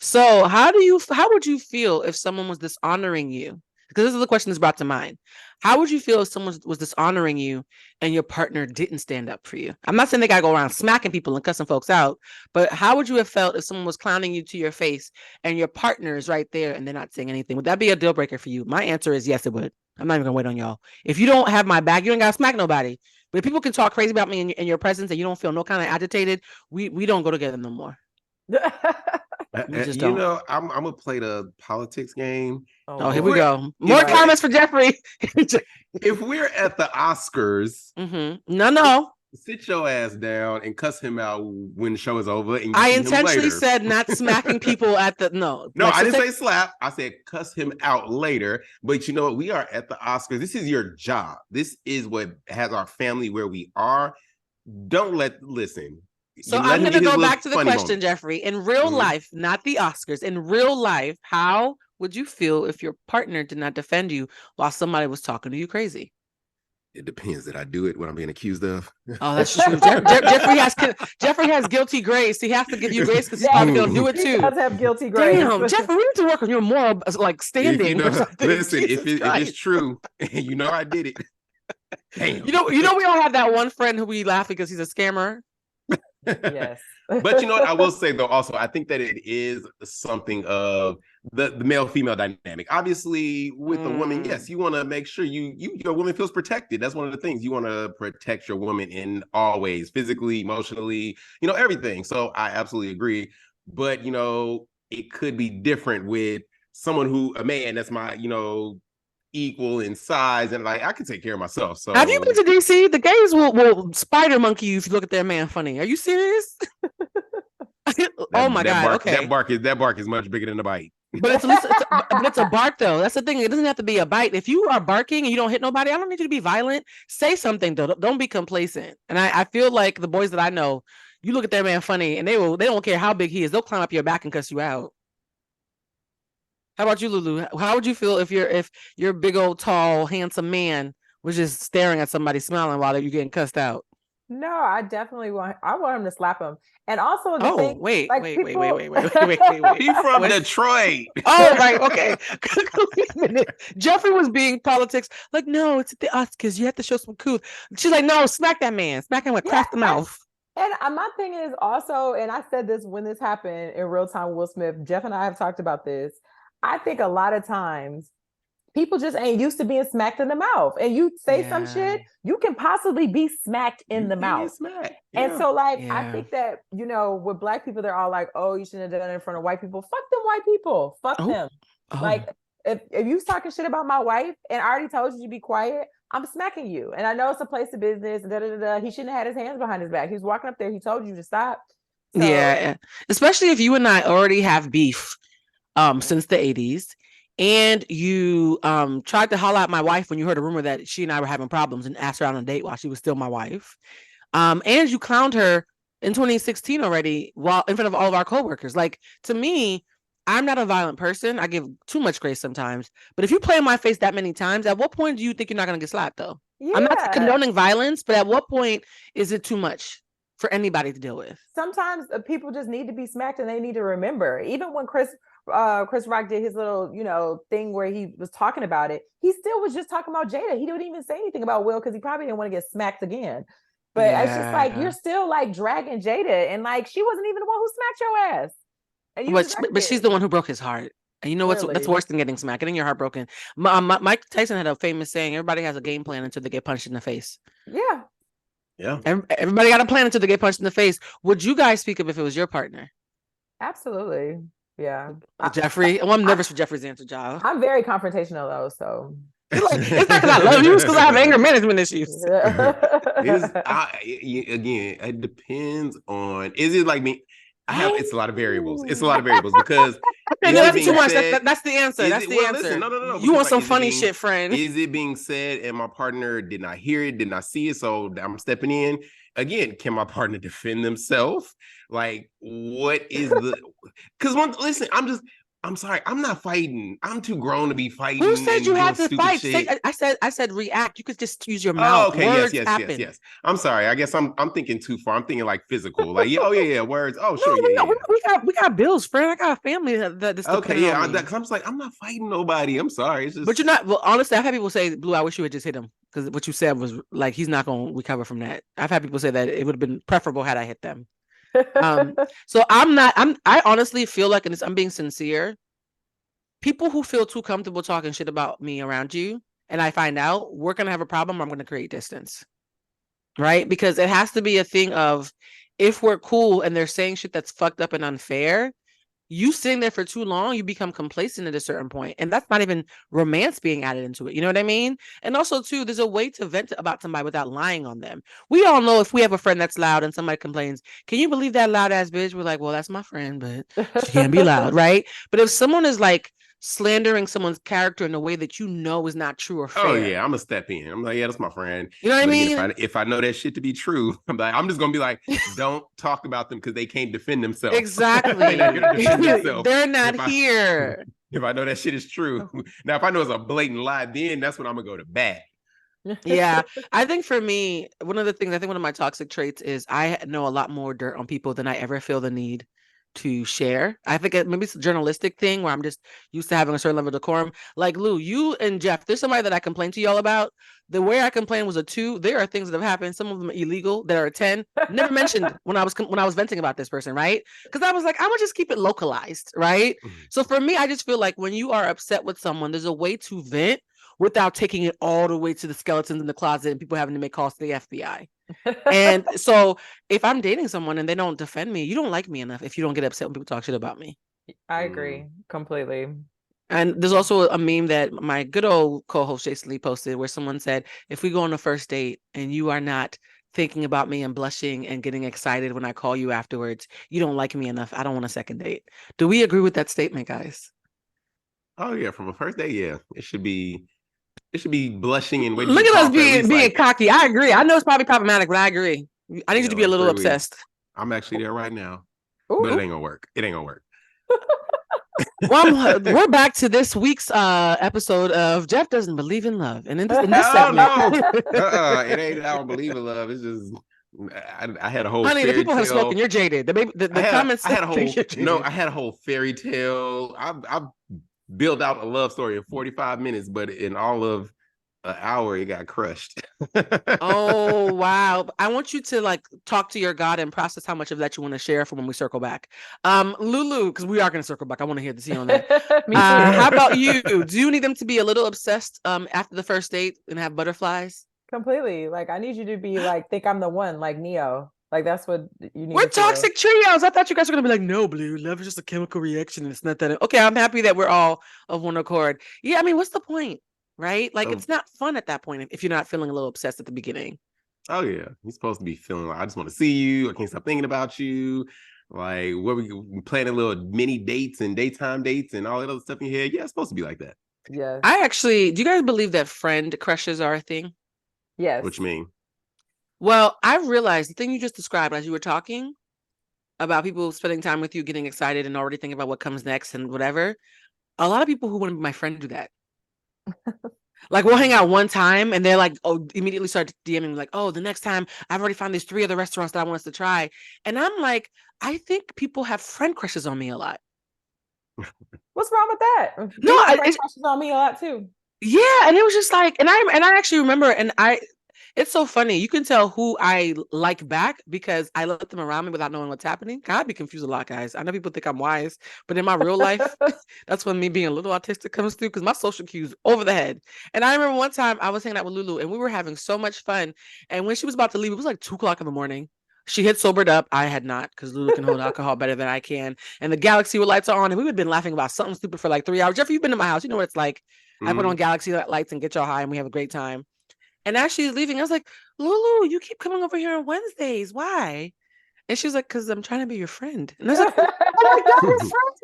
So how would you feel if someone was dishonoring you? Because this is the question that's brought to mind. How would you feel if someone was dishonoring you and your partner didn't stand up for you? I'm not saying they gotta go around smacking people and cussing folks out, but how would you have felt if someone was clowning you to your face and your partner is right there and they're not saying anything? Would that be a deal breaker for you? My answer is yes, it would. I'm not even gonna wait on y'all. If you don't have my back, you don't gotta smack nobody. But if people can talk crazy about me in your presence and you don't feel no kind of agitated, we don't go together no more. I'm gonna play the politics game. Oh, here we go. More comments for Jeffrey. If we're at the Oscars, no, sit your ass down and cuss him out when the show is over. And I intentionally said not smacking people at the no. I didn't say slap. I said cuss him out later. But you know what? We are at the Oscars. This is your job. This is what has our family where we are. Listen. So I'm going to go back to the question, Jeffrey. In real life, not the Oscars, in real life, how would you feel if your partner did not defend you while somebody was talking to you crazy? It depends. Did I do it? What I'm being accused of? Oh, that's true. Jeffrey has guilty grace. He has to give you grace because he's probably going to do it too. He does have guilty grace. Damn, Jeffrey, we need to work on your moral standing. Listen, if it's true, I did it. Damn. We all have that one friend who we laugh because he's a scammer. Yes. But you know what I will say though, also I think that it is something of the male-female dynamic. Obviously with a woman, yes, you want to make sure your woman feels protected. That's one of the things. You want to protect your woman in all ways, physically, emotionally, everything. So I absolutely agree. But it could be different with a man that's my equal in size, and I can take care of myself. So have you been to DC? The gays will spider monkey you if you look at their man funny. Are you serious? Oh my god! Okay, that bark is much bigger than the bite. But it's a bark though. That's the thing. It doesn't have to be a bite. If you are barking and you don't hit nobody, I don't need you to be violent. Say something though. Don't be complacent. And I feel like the boys that I know, you look at their man funny, and they don't care how big he is. They'll climb up your back and cuss you out. How about you, Lulu? How would you feel if your big old tall handsome man was just staring at somebody smiling while you're getting cussed out? No, I definitely want him to slap him. And also wait. He's from Detroit. Oh, right, okay. Wait a minute. Jeffrey was being politics. Like, no, it's the Oscars. You have to show some cool. She's like, no, smack that man. Smack him with crack the mouth. And my thing is also, and I said this when this happened in real time, Will Smith, Jeff and I have talked about this. I think a lot of times people just ain't used to being smacked in the mouth. And you say some shit, you can possibly be smacked in the mouth. Yeah. And so I think that, with Black people, they're all like, oh, you shouldn't have done it in front of white people. Fuck them white people. Fuck them. Like, if you was talking shit about my wife and I already told you to be quiet, I'm smacking you. And I know it's a place of business. He shouldn't have had his hands behind his back. He was walking up there. He told you to stop. So, yeah. Especially if you and I already have beef since the 80s. And you tried to holler at my wife when you heard a rumor that she and I were having problems and asked her out on a date while she was still my wife. And you clowned her in 2016 already while in front of all of our coworkers. Like, to me, I'm not a violent person. I give too much grace sometimes. But if you play in my face that many times, at what point do you think you're not going to get slapped, though? Yeah. I'm not condoning violence, but at what point is it too much for anybody to deal with? Sometimes people just need to be smacked and they need to remember. Even when Chris Rock did his little, thing where he was talking about it, he still was just talking about Jada. He didn't even say anything about Will because he probably didn't want to get smacked again. But it's just like, you're still dragging Jada, and she wasn't even the one who smacked your ass. But she's the one who broke his heart. And you know what's that's worse than getting smacked, getting your heart broken. Mike Tyson had a famous saying: "Everybody has a game plan until they get punched in the face." Yeah. Yeah. Everybody got a plan until they get punched in the face. Would you guys speak up if it was your partner? Absolutely. Yeah. Jeffrey. Well, I'm nervous for Jeffrey's answer, child. I'm very confrontational though, so like, it's not because I love you, it's because I have anger management issues. Again, it depends on. Is it like me? It's a lot of variables. It's a lot of variables because that's too much. That's the answer. That's the answer. Listen, no. You want some funny shit, friend? Is it being said and my partner did not hear it, did not see it, so I'm stepping in? Again, can my partner defend themselves? Like, what is the? Because listen, I'm sorry, I'm not fighting. I'm too grown to be fighting. Who said you had to fight? I said react. You could just use your mouth. Oh, okay, words yes. I'm sorry. I guess I'm thinking too far. I'm thinking like physical. Like, words. Oh, sure, we got bills, friend. I got a family that's okay, yeah. Because I'm just like, I'm not fighting nobody. I'm sorry. It's just. But you're not. Well, honestly, I've had people say, "Blue, I wish you had just hit him," because what you said was like he's not going to recover from that. I've had people say that it would have been preferable had I hit them. So I honestly feel like, and I'm being sincere. People who feel too comfortable talking shit about me around you, and I find out, we're going to have a problem, I'm going to create distance. Right? Because it has to be a thing of, if we're cool and they're saying shit that's fucked up and unfair, you sitting there for too long, you become complacent at a certain point. And that's not even romance being added into it. You know what I mean? And also, too, there's a way to vent about somebody without lying on them. We all know if we have a friend that's loud and somebody complains, can you believe that loud ass bitch? We're like, well, that's my friend, but she can't be loud, right? But if someone is like, slandering someone's character in a way that you know is not true or fair. Oh yeah, I'm gonna step in. I'm like, yeah, that's my friend. You know what I mean? Again, if I know that shit to be true, I'm just gonna be like, don't talk about them because they can't defend themselves. Exactly. They're not here. If I know that shit is true. Now, if I know it's a blatant lie, then that's when I'm gonna go to bat. Yeah, I think for me, one of my toxic traits is I know a lot more dirt on people than I ever feel the need to share. I think maybe it's a journalistic thing where I'm just used to having a certain level of decorum. Like Lou, you and Jeff, there's somebody that I complained to y'all about. The way I complained was a 2. There are things that have happened. Some of them are illegal. That are a 10. Never mentioned when I was venting about this person, right? Because I was like, I'm gonna just keep it localized, right? So for me, I just feel like when you are upset with someone, there's a way to vent without taking it all the way to the skeletons in the closet and people having to make calls to the FBI. And so if I'm dating someone and they don't defend me, you don't like me enough if you don't get upset when people talk shit about me. I agree completely. And there's also a meme that my good old co-host Jason Lee posted where someone said, if we go on a first date and you are not thinking about me and blushing and getting excited when I call you afterwards, you don't like me enough. I don't want a second date. Do we agree with that statement, guys? Oh yeah, from a first date, yeah. It should be blushing and waiting. Look at us being cocky. I agree. I know it's probably problematic, but I agree. I need you to be a little obsessed. I'm actually there right now. But it ain't gonna work. Well, we're back to this week's episode of Jeff Doesn't Believe in Love. And in this segment, it ain't I don't believe in love. It's just I had a whole honey, the people have spoken. You're jaded. The comments. I had a whole fairy tale. I've built out a love story in 45 minutes, but in all of an hour, it got crushed. Oh, wow. I want you to like talk to your God and process how much of that you want to share for when we circle back. Lulu, because we are going to circle back. I want to hear the tea on that. How about you? Do you need them to be a little obsessed after the first date and have butterflies? Completely. Like, I need you to be like, think I'm the one, like Neo. Like, that's what you need. We're toxic trios. I thought you guys were going to be like, no, Blue, love is just a chemical reaction. It's not that. Okay, I'm happy that we're all of one accord. Yeah, I mean, what's the point? Right? Like, it's not fun at that point if you're not feeling a little obsessed at the beginning. Oh, yeah. You're supposed to be feeling like, I just want to see you. I can't stop thinking about you. Like, what we planning little mini dates and daytime dates and all that other stuff in your head. Yeah, it's supposed to be like that. Yeah. Do you guys believe that friend crushes are a thing? Yes. What you mean? Well, I realized the thing you just described as you were talking about people spending time with you, getting excited and already thinking about what comes next and whatever. A lot of people who want to be my friend do that. Like, we'll hang out one time and they're like, oh, immediately start DMing me like, oh, the next time I've already found these 3 other restaurants that I want us to try. And I'm like, I think people have friend crushes on me a lot. What's wrong with that? No, friend crushes on me a lot too. Yeah, and it was just like, and I actually remember, and It's so funny. You can tell who I like back because I let them around me without knowing what's happening. I'd be confused a lot, guys. I know people think I'm wise, but in my real life, that's when me being a little autistic comes through because my social cues over the head. And I remember one time I was hanging out with Lulu and we were having so much fun. And when she was about to leave, it was like 2 o'clock in the morning. She had sobered up. I had not because Lulu can hold alcohol better than I can. And the Galaxy lights are on, and we had been laughing about something stupid for like 3 hours. Jeffrey, you've been to my house. You know what it's like. I put on Galaxy lights and get y'all high, and we have a great time. And as she's leaving, I was like, Lulu, you keep coming over here on Wednesdays. Why? And she was like, because I'm trying to be your friend. And I was like, oh my God, we're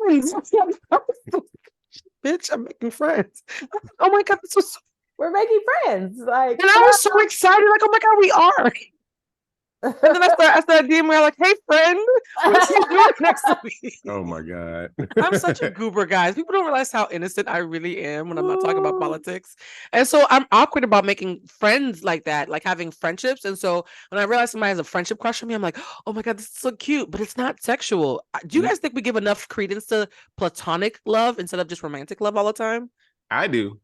friends. Bitch, I'm making friends. Oh my God, this was so... We're making friends. Like, and I was so excited. Like, oh my God, we are. And then I started DMing her like, hey friend, what you doing next week? Oh my God. I'm such a goober, guys. People don't realize how innocent I really am when I'm not talking about politics. And so I'm awkward about making friends like that, like having friendships. And so when I realize somebody has a friendship crush on me, I'm like, oh my God, this is so cute, but it's not sexual. Do you guys think we give enough credence to platonic love instead of just romantic love all the time? I do.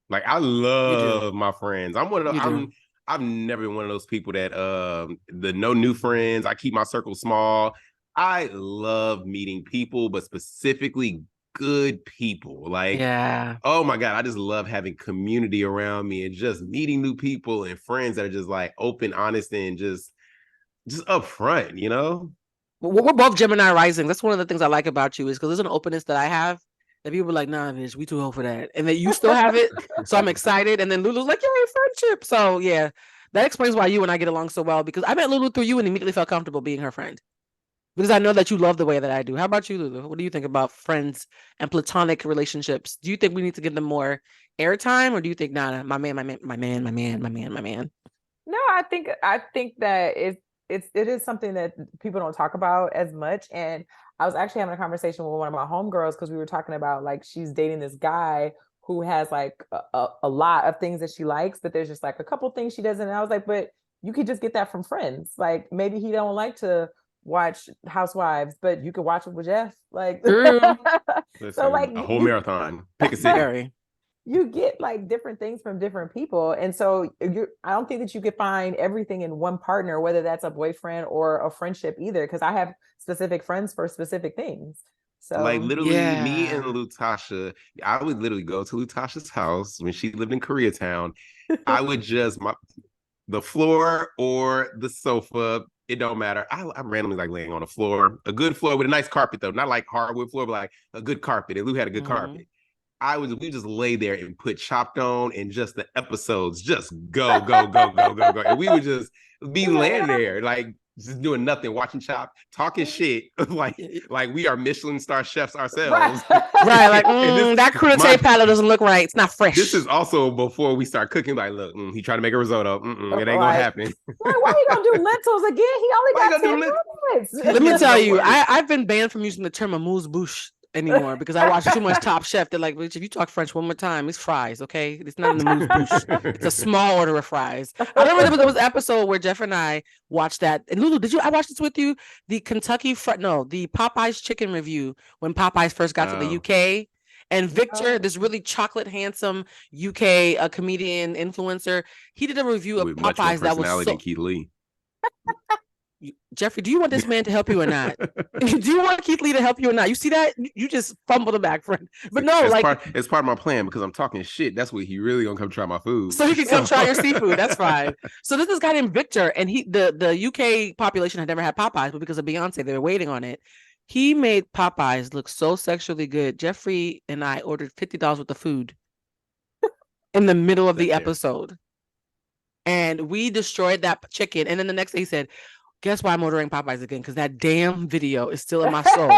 Like, I love my friends. I'm one of those. I've never been one of those people that the no new friends. I keep my circle small. I love meeting people, but specifically good people. Like, oh my God, I just love having community around me and just meeting new people and friends that are just like open, honest, and just upfront, you know? We're both Gemini rising. That's one of the things I like about you is because there's an openness that I have that people are like, nah, bitch, we too old for that. And that you still have it. So I'm excited. And then Lulu's like, yay, friendship. So yeah, that explains why you and I get along so well because I met Lulu through you and immediately felt comfortable being her friend. Because I know that you love the way that I do. How about you, Lulu? What do you think about friends and platonic relationships? Do you think we need to give them more airtime or do you think, nah, my man? No, I think that it is something that people don't talk about as much. And I was actually having a conversation with one of my homegirls because we were talking about like she's dating this guy who has like a lot of things that she likes, but there's just like a couple things she doesn't. And I was like, but you could just get that from friends. Like maybe he don't like to watch Housewives, but you could watch it with Jeff. Like, so like a whole marathon. Pick a city. You get like different things from different people. And so I don't think that you could find everything in one partner, whether that's a boyfriend or a friendship either, because I have specific friends for specific things. So like literally me and Lutasha, I would literally go to Lutasha's house when she lived in Koreatown. I would just the floor or the sofa, it don't matter. I randomly like laying on the floor, a good floor with a nice carpet though, not like hardwood floor, but like a good carpet. And Lou had a good carpet. We just lay there and put Chopped on and just the episodes just go. And we would just be laying there, like just doing nothing, watching Chopped, talking shit, like we are Michelin star chefs ourselves. Right, like that crudité palette doesn't look right. It's not fresh. This is also before we start cooking. Like, look, he tried to make a risotto. It ain't gonna happen. Like, why are you gonna do lentils again? He only got 10 minutes. Let me tell you, I've been banned from using the term amuse-bouche anymore because I watch too much Top Chef. They're like, if you talk French one more time, it's fries, okay? It's not an amuse-bouche. It's a small order of fries. I remember there was an episode where Jeff and I watched that. And Lulu, I watched this with you? The the Popeyes chicken review when Popeyes first got to the UK. And Victor, this really chocolate handsome UK comedian influencer, he did a review of Popeyes that was so... than Keith Lee. Jeffrey, do you want this man to help you or not? Do you want Keith Lee to help you or not? You see that? You just fumbled the back, friend. But no, it's part of my plan because I'm talking shit. That's what he really gonna come try my food. So he can come try your seafood. That's fine. So this is a guy named Victor, and the UK population had never had Popeyes, but because of Beyonce, they were waiting on it. He made Popeyes look so sexually good. Jeffrey and I ordered $50 worth of food in the middle of the episode, and we destroyed that chicken. And then the next day he said, guess why I'm ordering Popeyes again? Because that damn video is still in my soul.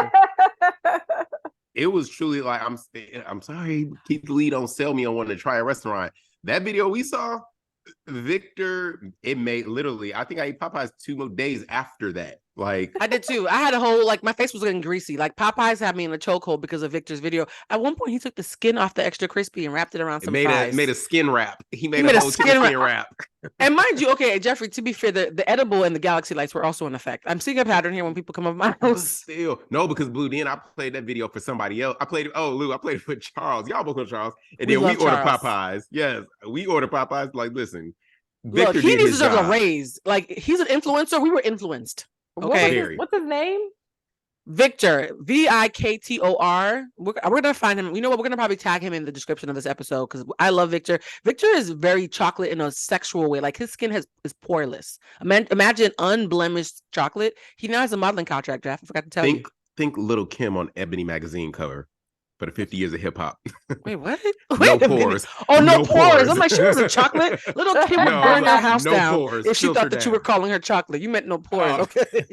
It was truly like, I'm sorry, Keith Lee don't sell me on wanting to try a restaurant. That video we saw, Victor, it made literally, I think I ate Popeyes 2 more days after that. Like I did too. I had a whole, like my face was getting greasy. Like Popeyes had me in a chokehold because of Victor's video. At one point, he took the skin off the extra crispy and wrapped it around some fries. Made a skin wrap. He made a whole skin wrap. And mind you, okay, Jeffrey, to be fair, the edible and the Galaxy lights were also in effect. I'm seeing a pattern here when people come up my house. Still, no, because Blue, then I played that video for somebody else. I played it for Charles. Y'all both know Charles. And then we ordered Popeyes. Yes, we ordered Popeyes. Like, listen, Look, Victor he did his deserves a job. raise. Like, he's an influencer. We were influenced. Okay. What's his name? Victor, Viktor. We're gonna find him. You know what? We're gonna probably tag him in the description of this episode because I love Victor. Victor is very chocolate in a sexual way. Like, his skin is poreless. Imagine unblemished chocolate. He now has a modeling contract, Jeff. I forgot to tell you. Think Little Kim on Ebony magazine cover for the 50 years of hip hop. Wait, what? No Wait a pores. minute. Oh, no No pores. pores. I'm like, she wasn't chocolate. Little Kim would No, burn your house no down pores. if she Filter thought that you were down. calling her chocolate. You meant no pores. Oh. Okay.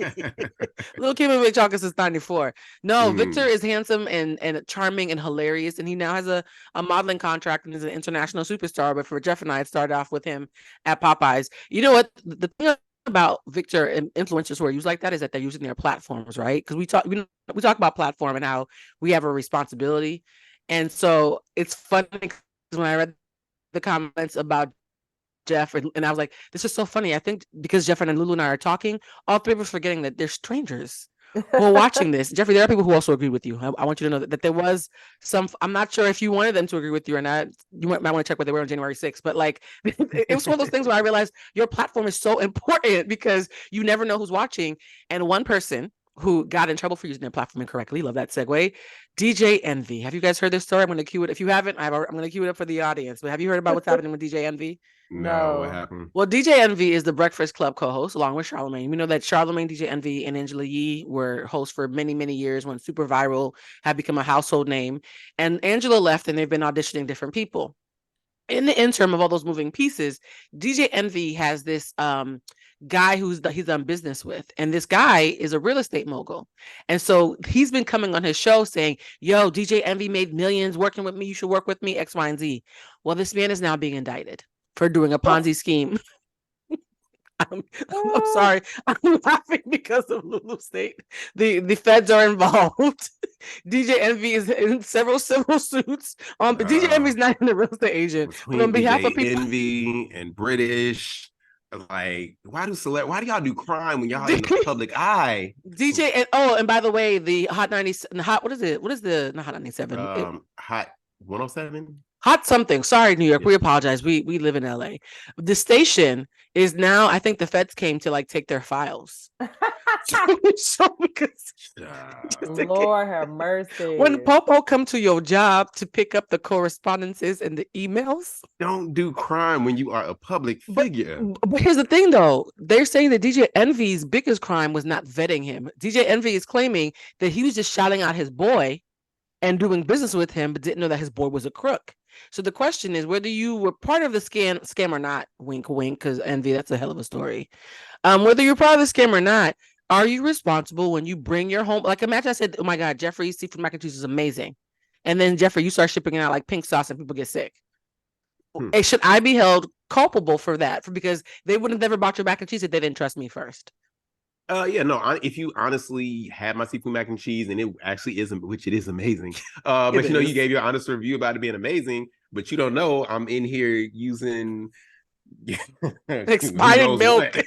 Little Kim has made chocolate since 94. No, Mm. Victor is handsome and charming and hilarious. And he now has a modeling contract and is an international superstar. But for Jeff and I, it started off with him at Popeyes. You know what? The thing about Victor and influencers who are used like that is that they're using their platforms, right? Because we talk about platform and how we have a responsibility. And so it's funny when I read the comments about Jeff and I was like, this is so funny. I think because Jeff and Lulu and I are talking, all three of us forgetting that they're strangers who are watching this. Jeffrey, there are people who also agree with you. I want you to know that there was some, I'm not sure if you wanted them to agree with you or not. You might want to check what they were on January 6th, but like, it was one of those things where I realized your platform is so important because you never know who's watching. And one person who got in trouble for using their platform incorrectly, love that segue, DJ Envy. Have you guys heard this story? I'm going to cue it. If you haven't, I'm going to cue it up for the audience. But have you heard about what's happening with DJ Envy? No, what happened? Well, DJ Envy is the Breakfast Club co-host along with Charlamagne. We know that Charlamagne, DJ Envy, and Angela Yee were hosts for many, many years when Super Viral had become a household name. And Angela left and they've been auditioning different people. In the interim of all those moving pieces, DJ Envy has this guy he's done business with, and this guy is a real estate mogul, and so he's been coming on his show saying, yo, DJ Envy made millions working with me, you should work with me, X, Y, and Z. Well, this man is now being indicted for doing a Ponzi scheme. I'm sorry, I'm laughing because of Lulu State. The feds are involved. DJ Envy is in several civil suits. DJ Envy's not even a real estate agent, but on behalf of people, Envy and British. Like, why do y'all do crime when y'all in the public eye? DJ and by the way, the Hot 90, what is it? What is the not Hot 97? Hot 107? Hot something. Sorry, New York. Yeah. We apologize. We live in LA. The station is now, I think the feds came to like take their files. So because Lord have mercy. When Popo come to your job to pick up the correspondences and the emails. Don't do crime when you are a public figure. But here's the thing though. They're saying that DJ Envy's biggest crime was not vetting him. DJ Envy is claiming that he was just shouting out his boy and doing business with him, but didn't know that his boy was a crook. So the question is whether you were part of the scam or not, wink, wink, because Envy, that's a hell of a story. Whether you're part of the scam or not, are you responsible when you bring your home? Like, imagine I said, oh my God, Jeffrey's seafood mac and cheese is amazing. And then Jeffrey, you start shipping it out like pink sauce and people get sick. Should I be held culpable for that? Because they would have never bought your mac and cheese if they didn't trust me first. Yeah, no, if you honestly had my seafood mac and cheese and it actually isn't, which it is amazing. But you know, you gave your honest review about it being amazing, but you don't know I'm in here using expired milk.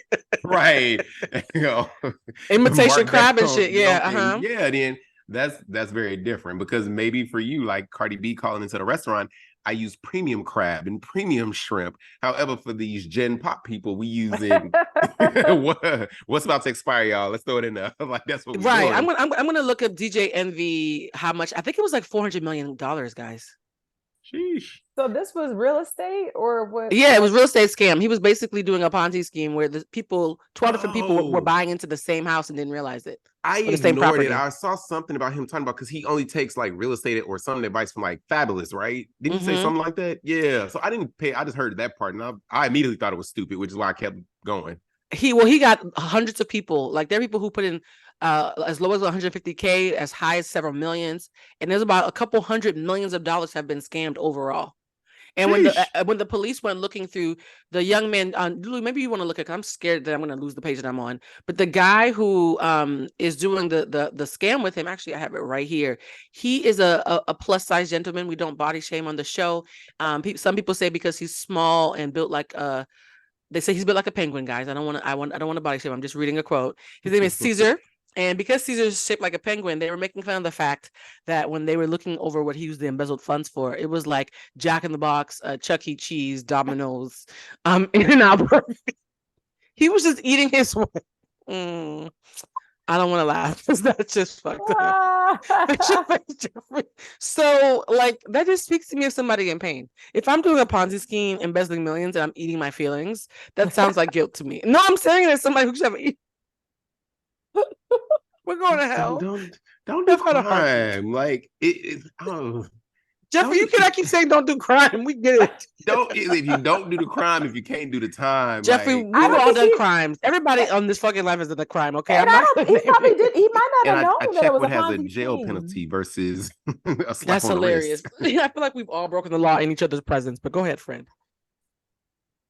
Right. You know, imitation crab and shit. Yeah. Yeah, then that's very different because maybe for you, like Cardi B calling into the restaurant, I use premium crab and premium shrimp. However, for these Gen Pop people, we use it. What's about to expire, y'all? Let's throw it in there. Like that's what we're doing. I'm gonna look up DJ Envy. How much? I think it was like $400 million, guys. Sheesh. So this was real estate or what? Yeah, it was real estate scam. He was basically doing a Ponzi scheme where the 12 different people were buying into the same house and didn't realize it. I ignored it. I saw something about him talking about because he only takes like real estate or some advice from like Fabulous, right? Didn't he say something like that? Yeah. So I didn't pay. I just heard that part, and I immediately thought it was stupid, which is why I kept going. He got hundreds of people. Like there are people who put in as low as 150K, as high as several millions, and there's about a couple $100 millions have been scammed overall. And when the police went looking through, the young man, maybe you want to look at, I'm scared that I'm going to lose the page that I'm on, but the guy who is doing the scam with him, actually I have it right here. He is a plus size gentleman. We don't body shame on the show. Some people say because he's small and built like they say he's built like a penguin, guys. I don't want to body shame. I'm just reading a quote. His name is Caesar. And because Caesar's shaped like a penguin, they were making fun of the fact that when they were looking over what he used the embezzled funds for, it was like Jack in the Box, Chuck E. Cheese, Domino's, In-N-Out Burger. He was just eating his way. I don't want to laugh because that's just fucked up. So, like, that just speaks to me of somebody in pain. If I'm doing a Ponzi scheme, embezzling millions, and I'm eating my feelings, that sounds like guilt to me. No, I'm saying it as somebody who should have eaten. We're going to hell. Don't do crime. Like Jeffrey, you cannot keep saying don't do crime. We get it. If you don't do the crime, if you can't do the time. Jeffrey, we've all done crimes. Everybody on this fucking life has done a crime, okay? He probably did. He might not have known that it was what has a jail penalty versus a slap. That's hilarious. I feel like we've all broken the law in each other's presence, but go ahead, friend.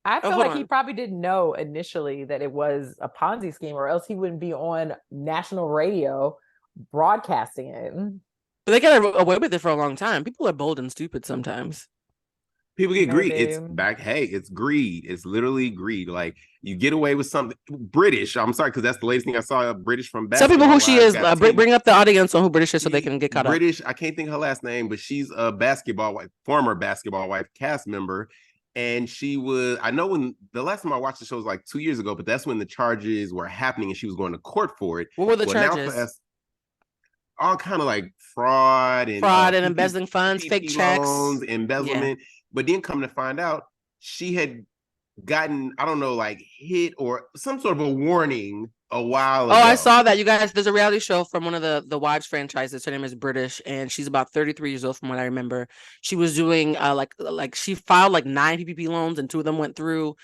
I feel like he probably didn't know initially that it was a Ponzi scheme, or else he wouldn't be on national radio broadcasting it. But they got away with it for a long time. People are bold and stupid sometimes. People get greed. It's back. Hey, it's greed. It's literally greed. Like, you get away with something. British. I'm sorry, because that's the latest thing I saw. British from Basketball. Tell people who she is. Bring up the audience on who British is so they can get caught up. British. I can't think of her last name, but she's a former basketball wife, cast member. And she was, I know when the last time I watched the show was like 2 years ago, but that's when the charges were happening and she was going to court for it. What were the charges? All kind of like fraud and embezzling funds, fake checks, loans, embezzlement. Yeah. But then come to find out, she had gotten, I don't know, like hit or some sort of a warning a while ago. Oh, I saw that. You guys, there's a reality show from one of the Wives franchises. Her name is British, and she's about 33 years old from what I remember. She was doing like she filed like 9 PPP loans and 2 of them went through.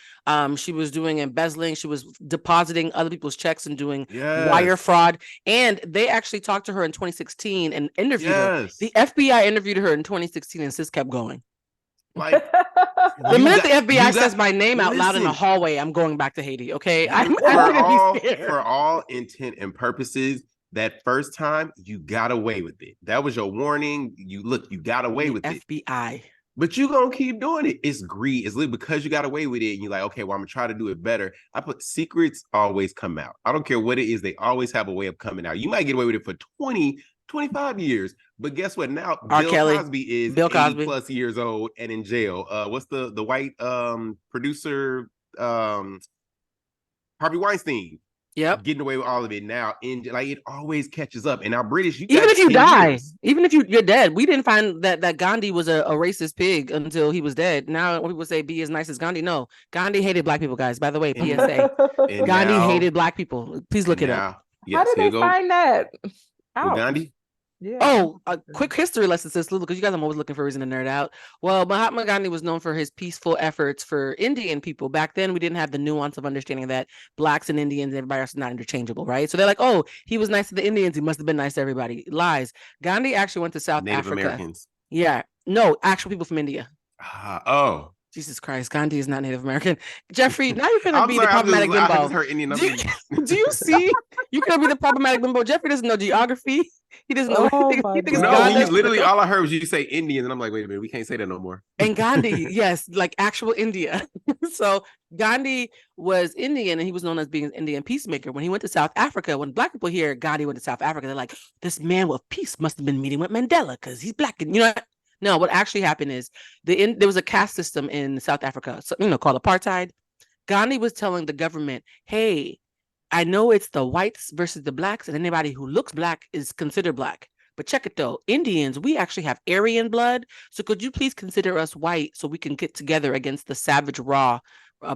She was doing embezzling. She was depositing other people's checks and doing wire fraud. And they actually talked to her in 2016 and interviewed her. The FBI interviewed her in 2016 and sis kept going. Like, the minute the FBI says my name out loud in the hallway, I'm going back to Haiti. Okay, for all intent and purposes, that first time you got away with it. That was your warning. You got away with it. FBI. But you gonna keep doing it. It's greed. It's because you got away with it, and you're like, okay, well, I'm gonna try to do it better. Secrets always come out. I don't care what it is. They always have a way of coming out. You might get away with it for 20, 25 years. But guess what? Now Bill Cosby is 80 plus years old and in jail. What's the white producer Harvey Weinstein? Yep. Getting away with all of it now. And like, it always catches up. And now British, even if you die, even if you're dead, we didn't find that Gandhi was a racist pig until he was dead. Now when people say be as nice as Gandhi, no. Gandhi hated black people, guys. By the way, PSA. Gandhi hated black people. Please look it up. Yes, how did they find that out? Gandhi? Yeah. Oh, a quick history lesson, sis Lulu, because you guys are always looking for a reason to nerd out. Well, Mahatma Gandhi was known for his peaceful efforts for Indian people. Back then, we didn't have the nuance of understanding that blacks and Indians and everybody else is not interchangeable, right? So they're like, oh, he was nice to the Indians. He must have been nice to everybody. Lies. Gandhi actually went to South Africa. Native Americans. Yeah. No, actual people from India. Oh. Jesus Christ, Gandhi is not Native American. Jeffrey, now you're gonna be the problematic bimbo. Do you see? You're gonna be the problematic bimbo. Jeffrey doesn't know geography. He doesn't know. He thinks literally all I heard was you say Indian, and I'm like, wait a minute, we can't say that no more. And Gandhi, yes, like actual India. So Gandhi was Indian, and he was known as being an Indian peacemaker. When he went to South Africa, when black people hear Gandhi went to South Africa, they're like, this man with peace must have been meeting with Mandela because he's black, and you know. No, what actually happened is there was a caste system in South Africa, called apartheid. Gandhi was telling the government, hey, I know it's the whites versus the blacks, and anybody who looks black is considered black. But check it though, Indians, we actually have Aryan blood. So could you please consider us white so we can get together against the savage, raw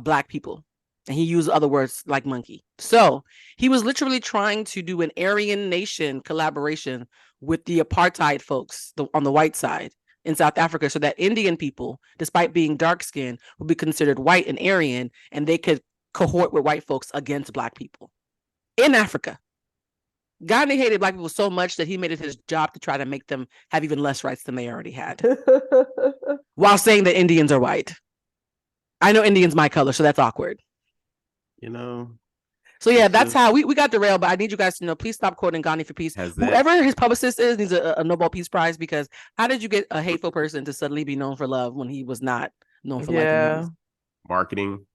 black people? And he used other words like monkey. So he was literally trying to do an Aryan nation collaboration with the apartheid folks on the white side in South Africa, so that Indian people, despite being dark skinned, would be considered white and Aryan, and they could cohort with white folks against black people in Africa. Gandhi hated black people so much that he made it his job to try to make them have even less rights than they already had, while saying that Indians are white. I know Indians my color, so that's awkward. So yeah, that's how we got derailed. But I need you guys to know, please stop quoting Gandhi for peace. Whoever his publicist is needs a Nobel Peace Prize, because how did you get a hateful person to suddenly be known for love when he was not known for liking? Marketing.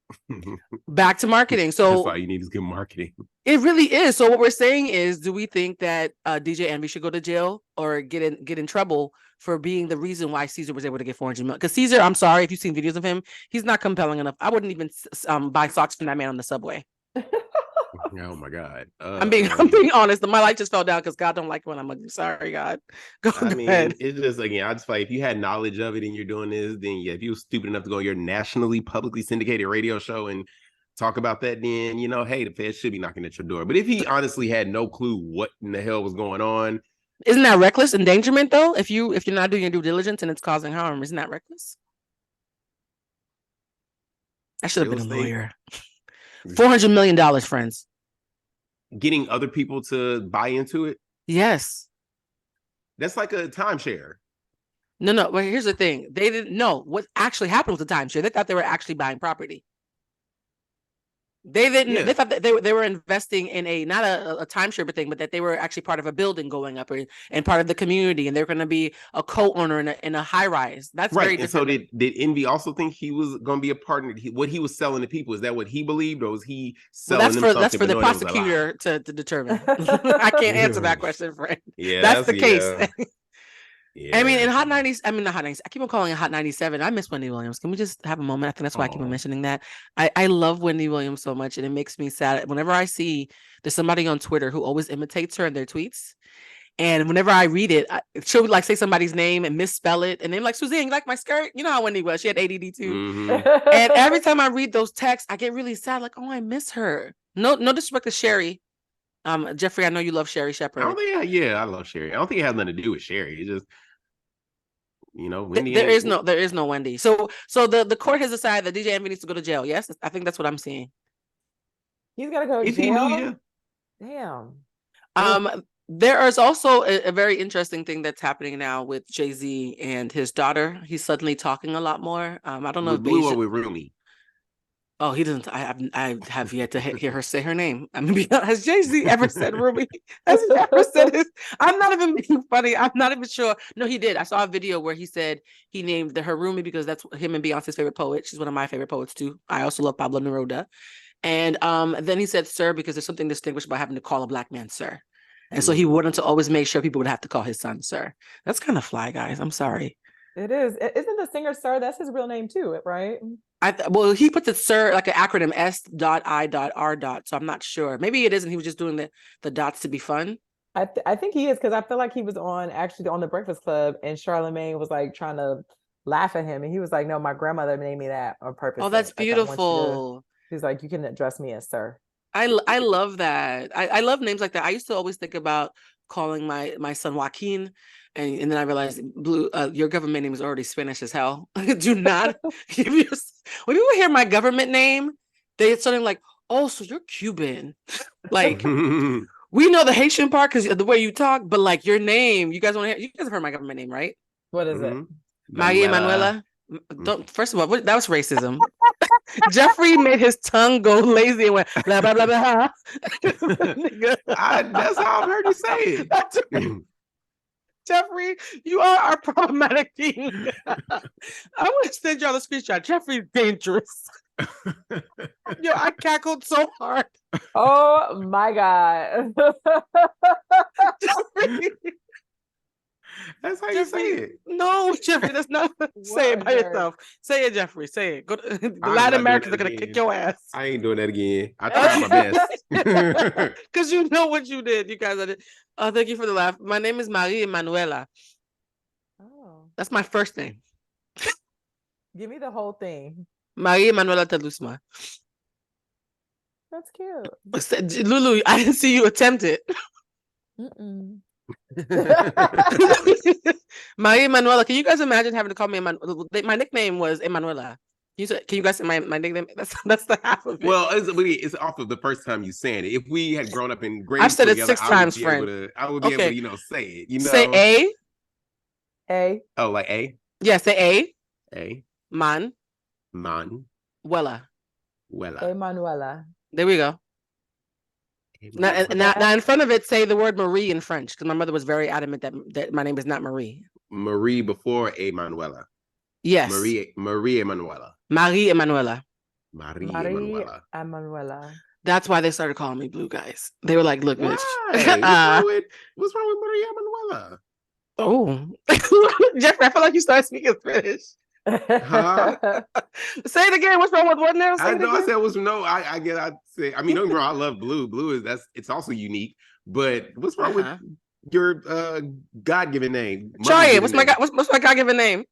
Back to marketing. So that's all you need is good marketing. It really is. So what we're saying is, do we think that DJ Envy should go to jail or get in trouble for being the reason why Caesar was able to get 400 million? Because Caesar, I'm sorry if you've seen videos of him, he's not compelling enough. I wouldn't even buy socks from that man on the subway. Oh my God. I'm being honest. My light just fell down because God don't like when I'm ugly. Sorry, God. Go ahead. It's just, again, I just feel like if you had knowledge of it and you're doing this, then yeah, if you were stupid enough to go on your nationally publicly syndicated radio show and talk about that, then hey, the feds should be knocking at your door. But if he honestly had no clue what in the hell was going on, isn't that reckless endangerment though? If you're not doing your due diligence and it's causing harm, isn't that reckless? I should have been a lawyer. $400 million, friends. Getting other people to buy into it? Yes. That's like a timeshare. No. Well, here's the thing. They didn't know what actually happened with the timeshare. They thought they were actually buying property. They didn't. Yeah. They thought that they were investing in not a timeshare thing, but that they were actually part of a building going up and part of the community, and they're going to be a co-owner in a high rise. That's right. Very different. And so did Envy also think he was going to be a partner? What he was selling to people, is that what he believed, or was he selling them something? That's for the prosecutor to determine. I can't answer that question, friend. Yeah, that's the case. Yeah. I mean, in Hot 90s, not Hot 90s. I keep on calling it Hot 97. I miss Wendy Williams. Can we just have a moment? I think that's why I keep on mentioning that. I love Wendy Williams so much, and it makes me sad. Whenever I see there's somebody on Twitter who always imitates her in their tweets, and whenever I read it, she'll like say somebody's name and misspell it, and they're like, Suzanne, you like my skirt? You know how Wendy was. She had ADD too. Mm-hmm. And every time I read those texts, I get really sad. Like, oh, I miss her. No disrespect to Sherry. Jeffrey, I know you love Sherry Shepherd. I love Sherry. I don't think it has nothing to do with Sherry. It's just, Wendy. There is no Wendy. So the court has decided that DJ Envy needs to go to jail. Yes, I think that's what I'm seeing. He's gotta go to jail. Damn. There is also a very interesting thing that's happening now with Jay-Z and his daughter. He's suddenly talking a lot more. I don't know with Blue or with Rumi. Oh, he doesn't. I have yet to hear her say her name. I mean, has Jay-Z ever said Ruby? Has he ever said this? I'm not even being funny. I'm not even sure. No, he did. I saw a video where he said he named her Rumi because that's him and Beyonce's favorite poet. She's one of my favorite poets too. I also love Pablo Neruda. And then he said sir because there's something distinguished by having to call a black man sir. And so he wanted to always make sure people would have to call his son sir. That's kind of fly, guys. I'm sorry. It is. Isn't the singer Sir? That's his real name too, right? Well, he put the Sir like an acronym S.I.R. So I'm not sure. Maybe it isn't. He was just doing the dots to be fun. I think he is, because I feel like he was on the Breakfast Club, and Charlamagne was like trying to laugh at him, and he was like, "No, my grandmother named me that on purpose." Oh, that's beautiful. He's like, "You can address me as Sir." I love that. I love names like that. I used to always think about calling my son Joaquin. And then I realized, Blue, your government name is already Spanish as hell. Do not give your. When people hear my government name, they're something like, "Oh, so you're Cuban." Like, we know the Haitian part because the way you talk, but like your name, you guys have heard my government name, right? What is it? Maria Manuela. Don't. First of all, that was racism. Jeffrey made his tongue go lazy and went blah blah blah blah. That's how I've heard you say it. Jeffrey, you are our problematic king. I want to send y'all the screenshot. Jeffrey's dangerous. Yo, I cackled so hard. Oh my God. Jeffrey. That's how you say it. No, Jeffrey, that's not. Say it by yourself. Say it, Jeffrey. Say it. Go to, the Latin Americans are gonna kick your ass. I ain't doing that again. I tried my best. Because you know what you did. You guys did. Oh, thank you for the laugh. My name is Maria Manuela. Oh, that's my first name. Give me the whole thing. Maria Manuela Telusma. That's cute. Lulu, I didn't see you attempt it. Maria Manuela. Can you guys imagine having to call me Emanuela? My nickname was Emanuela. Can you guys say my nickname? That's the half of it. Well, it's off of the first time you saying it. If we had grown up in grade, I've said it 6 times, friend. I would be able to, say it. Say A. A. Oh, like A. Yeah, say A. A. Man. Wella. Emanuela. There we go. Now, in front of it, say the word Marie in French, because my mother was very adamant that my name is not Marie. Marie before Emanuela. Yes. Marie Emanuela. Marie Emanuela. Marie Emanuela. That's why they started calling me Blue, guys. They were like, "Look, bitch." What's wrong with Maria Emanuela? Oh, Jeffrey, I feel like you started speaking Spanish. Huh? Say it again. What's wrong with what now? I know. I said was no. I get. I say. I mean, don't get me wrong. I love blue. Blue is it's also unique. But what's wrong with your God-given name? Try it. What's my God-given name?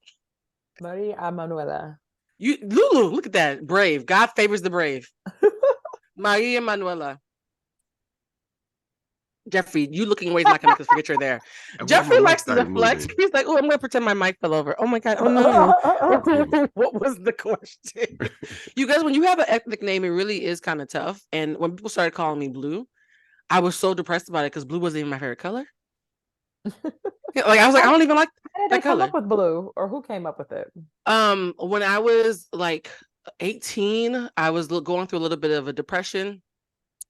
Marie Emanuela. You Lulu. Look at that. Brave. God favors the brave. Maria Emanuela. Jeffrey, you looking away is not gonna forget you're there. Jeffrey likes to deflect. He's like, "Oh, I'm gonna pretend my mic fell over. Oh my god! Oh no! What was the question? You guys, when you have an ethnic name, it really is kind of tough. And when people started calling me Blue, I was so depressed about it because blue wasn't even my favorite color. Like I was like, I don't even like How did they come up with blue, or who came up with it? When I was like 18, I was going through a little bit of a depression.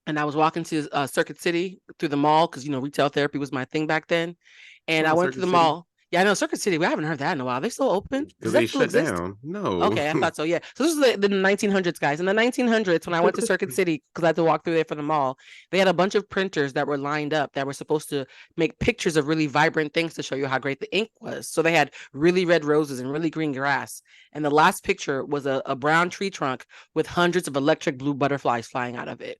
And I was walking to Circuit City through the mall because, retail therapy was my thing back then. And I went to the mall. Yeah, I know Circuit City. We haven't heard that in a while. They still open? Because they shut down. No. Okay, I thought so. Yeah. So this is the 1900s, guys. In the 1900s, when I went to Circuit City, because I had to walk through there for the mall, they had a bunch of printers that were lined up that were supposed to make pictures of really vibrant things to show you how great the ink was. So they had really red roses and really green grass. And the last picture was a brown tree trunk with hundreds of electric blue butterflies flying out of it.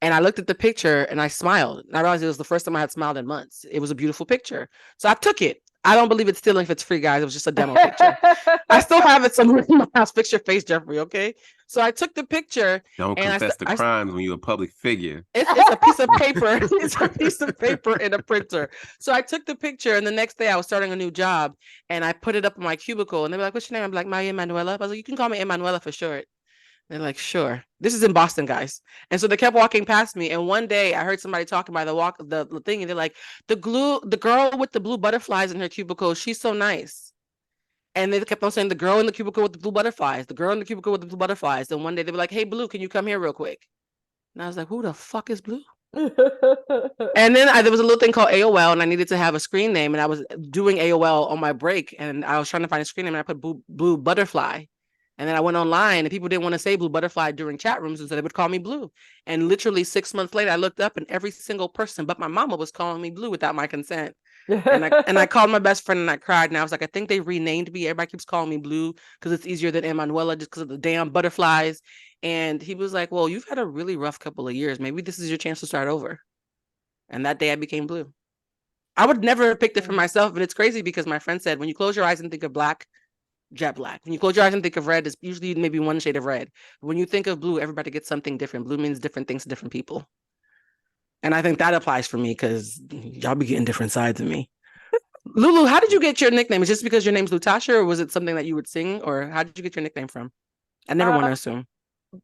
And I looked at the picture and I smiled. And I realized it was the first time I had smiled in months. It was a beautiful picture. So I took it. I don't believe it's stealing if it's free, guys. It was just a demo picture. I still have it somewhere in my house. Fix your face, Jeffrey, okay? So I took the picture. Don't confess to crimes when you're a public figure. It's a piece of paper. It's a piece of paper in a printer. So I took the picture, and the next day I was starting a new job, and I put it up in my cubicle. And they were like, "What's your name?" I'm like, "Maria Emanuela." I was like, "You can call me Emanuela for short." They're like, "Sure." This is in Boston, guys. And so they kept walking past me. And one day I heard somebody talking by the thing, and they're like, the girl with the blue butterflies in her cubicle, she's so nice. And they kept on saying, the girl in the cubicle with the blue butterflies, the girl in the cubicle with the blue butterflies. And one day they were like, "Hey, Blue, can you come here real quick?" And I was like, "Who the fuck is Blue?" And then there was a little thing called AOL, and I needed to have a screen name. And I was doing AOL on my break, and I was trying to find a screen name, and I put blue butterfly. And then I went online, and people didn't want to say blue butterfly during chat rooms, and so they would call me Blue. And literally 6 months later, I looked up, and every single person but my mama was calling me Blue without my consent. And I called my best friend, and I cried. And I was like, "I think they renamed me. Everybody keeps calling me Blue because it's easier than Emanuela just because of the damn butterflies." And he was like, "Well, you've had a really rough couple of years. Maybe this is your chance to start over." And that day I became Blue. I would never have picked it for myself, but it's crazy because my friend said, when you close your eyes and think of black, jet black. When you close your eyes and think of red, it's usually maybe one shade of red. When you think of blue, everybody gets something different. Blue means different things to different people. And I think that applies for me because y'all be getting different sides of me. Lulu, how did you get your nickname? Is it just because your name's Lutasha, or was it something that you would sing, or how did you get your nickname from? I never want to assume.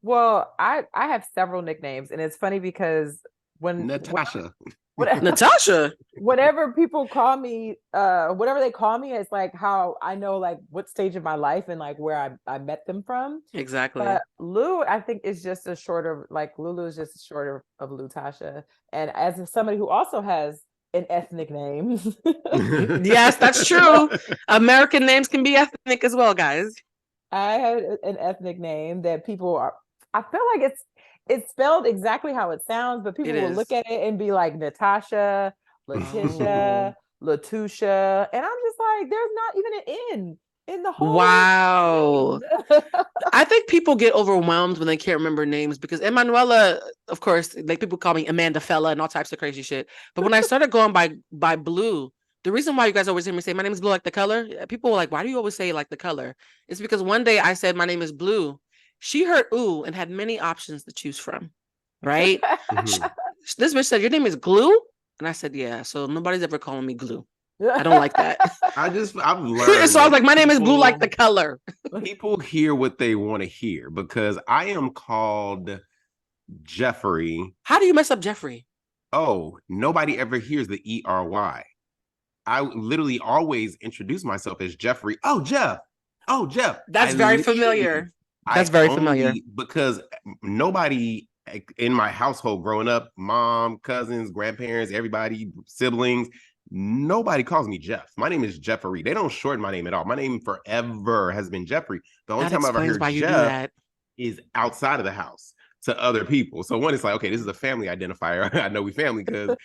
Well, I have several nicknames, and it's funny because Natasha. Natasha. Whenever people call me, whatever they call me, it's like how I know like what stage of my life and like where I met them from. Exactly. But Lou, I think is just a shorter, like Lulu is just shorter of Lutasha. And as somebody who also has an ethnic name. Yes, that's true. American names can be ethnic as well, guys. I had an ethnic name that I feel like it's spelled exactly how it sounds, but people will look at it and be like Natasha, Letitia, Latusha. And I'm just like, there's not even an N in the whole. Wow. I think people get overwhelmed when they can't remember names because Emanuela, of course, like people call me Amanda Fella and all types of crazy shit. But when I started going by Blue, the reason why you guys always hear me say my name is Blue like the color, people were like, "Why do you always say like the color?" It's because one day I said my name is Blue. She heard ooh and had many options to choose from, right? This bitch said, "Your name is Glue?" And I said, "Yeah." So nobody's ever calling me Glue. I don't like that. I've learned. So I was like, my name is Blue like the color. People hear what they want to hear because I am called Jeffrey. How do you mess up Jeffrey? Oh, nobody ever hears the ERY. I literally always introduce myself as Jeffrey. Oh, Jeff. Oh, Jeff. That's very familiar. That's very familiar. Because nobody in my household growing up, mom, cousins, grandparents, everybody, siblings, nobody calls me Jeff. My name is Jeffrey. They don't shorten my name at all. My name forever has been Jeffrey. The only time I ever heard Jeff is outside of the house to other people. So one is like, okay, this is a family identifier. I know we family because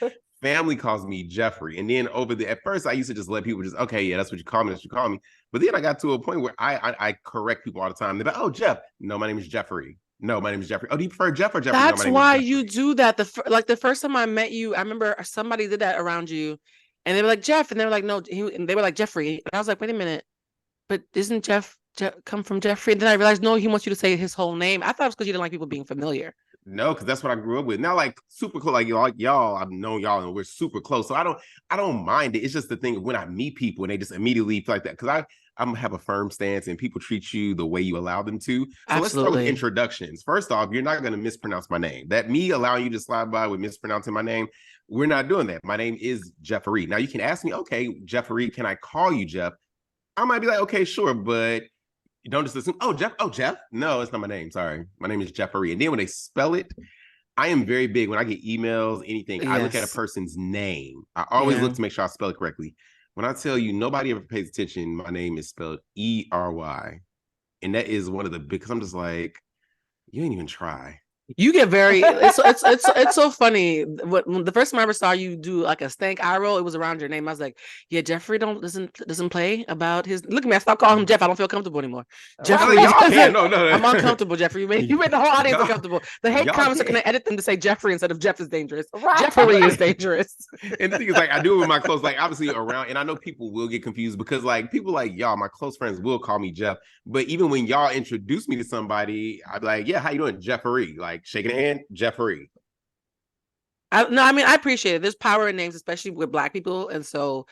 family calls me Jeffrey. And then at first I used to just let people just, okay, yeah, that's what you call me. That's what you call me. But then I got to a point where I correct people all the time. They're like, oh, Jeff. No, my name is Jeffrey. No, my name is Jeffrey. Oh, do you prefer Jeff or Jeffrey? That's no, why you do that. The first time I met you, I remember somebody did that around you, and they were like Jeff, and they were like no, and they were like Jeffrey, and I was like, wait a minute, but isn't Jeff come from Jeffrey? And then I realized no, he wants you to say his whole name. I thought it was because you didn't like people being familiar. No, because that's what I grew up with. Now, like super close, like y'all, I've known y'all and we're super close. So I don't mind it. It's just the thing when I meet people and they just immediately feel like that. Because I'm have a firm stance and people treat you the way you allow them to. So Absolutely. Let's start with introductions. First off, you're not going to mispronounce my name. That me allowing you to slide by with mispronouncing my name, we're not doing that. My name is Jeffrey. Now you can ask me, okay, Jeffrey, can I call you Jeff? I might be like, okay, sure, but you don't just assume, oh, Jeff. No, it's not my name. Sorry. My name is Jeffrey. And then when they spell it, I am very big when I get emails, anything. Yes. I look at a person's name. I always look to make sure I spell it correctly. When I tell you nobody ever pays attention, my name is spelled E-R-Y. And that is one of the because I'm just like, you ain't even try. You get very it's so funny. When the first time I ever saw you do like a stank eye roll, it was around your name. I was like, yeah, Jeffrey doesn't play about his look at me. I stopped calling him Jeff. I don't feel comfortable anymore. Jeffrey, no. I'm uncomfortable, Jeffrey. You made the whole audience uncomfortable. The hate comments are gonna edit them to say Jeffrey instead of Jeff is dangerous. Right. Jeffrey is dangerous. And the thing is, like, I do it with my close, like obviously around, and I know people will get confused because like people like y'all, my close friends will call me Jeff. But even when y'all introduce me to somebody, I'd be like, yeah, how you doing, Jeffrey? Like shaking a hand, Jeffrey. I appreciate it. There's power in names, especially with Black people. And so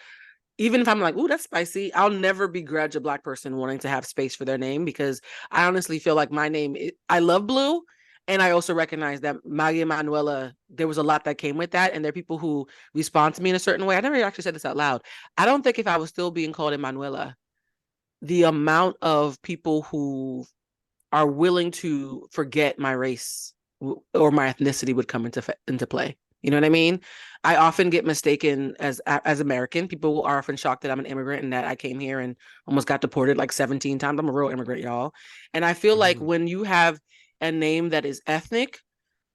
even if I'm like, ooh, that's spicy, I'll never begrudge a Black person wanting to have space for their name because I honestly feel like my name, I love blue. And I also recognize that Maggie Emanuela, there was a lot that came with that. And there are people who respond to me in a certain way. I never actually said this out loud. I don't think if I was still being called Emanuela, the amount of people who are willing to forget my race or my ethnicity would come into play. You know what I mean? I often get mistaken as American. People are often shocked that I'm an immigrant and that I came here and almost got deported like 17 times. I'm a real immigrant, y'all. And I feel like when you have a name that is ethnic,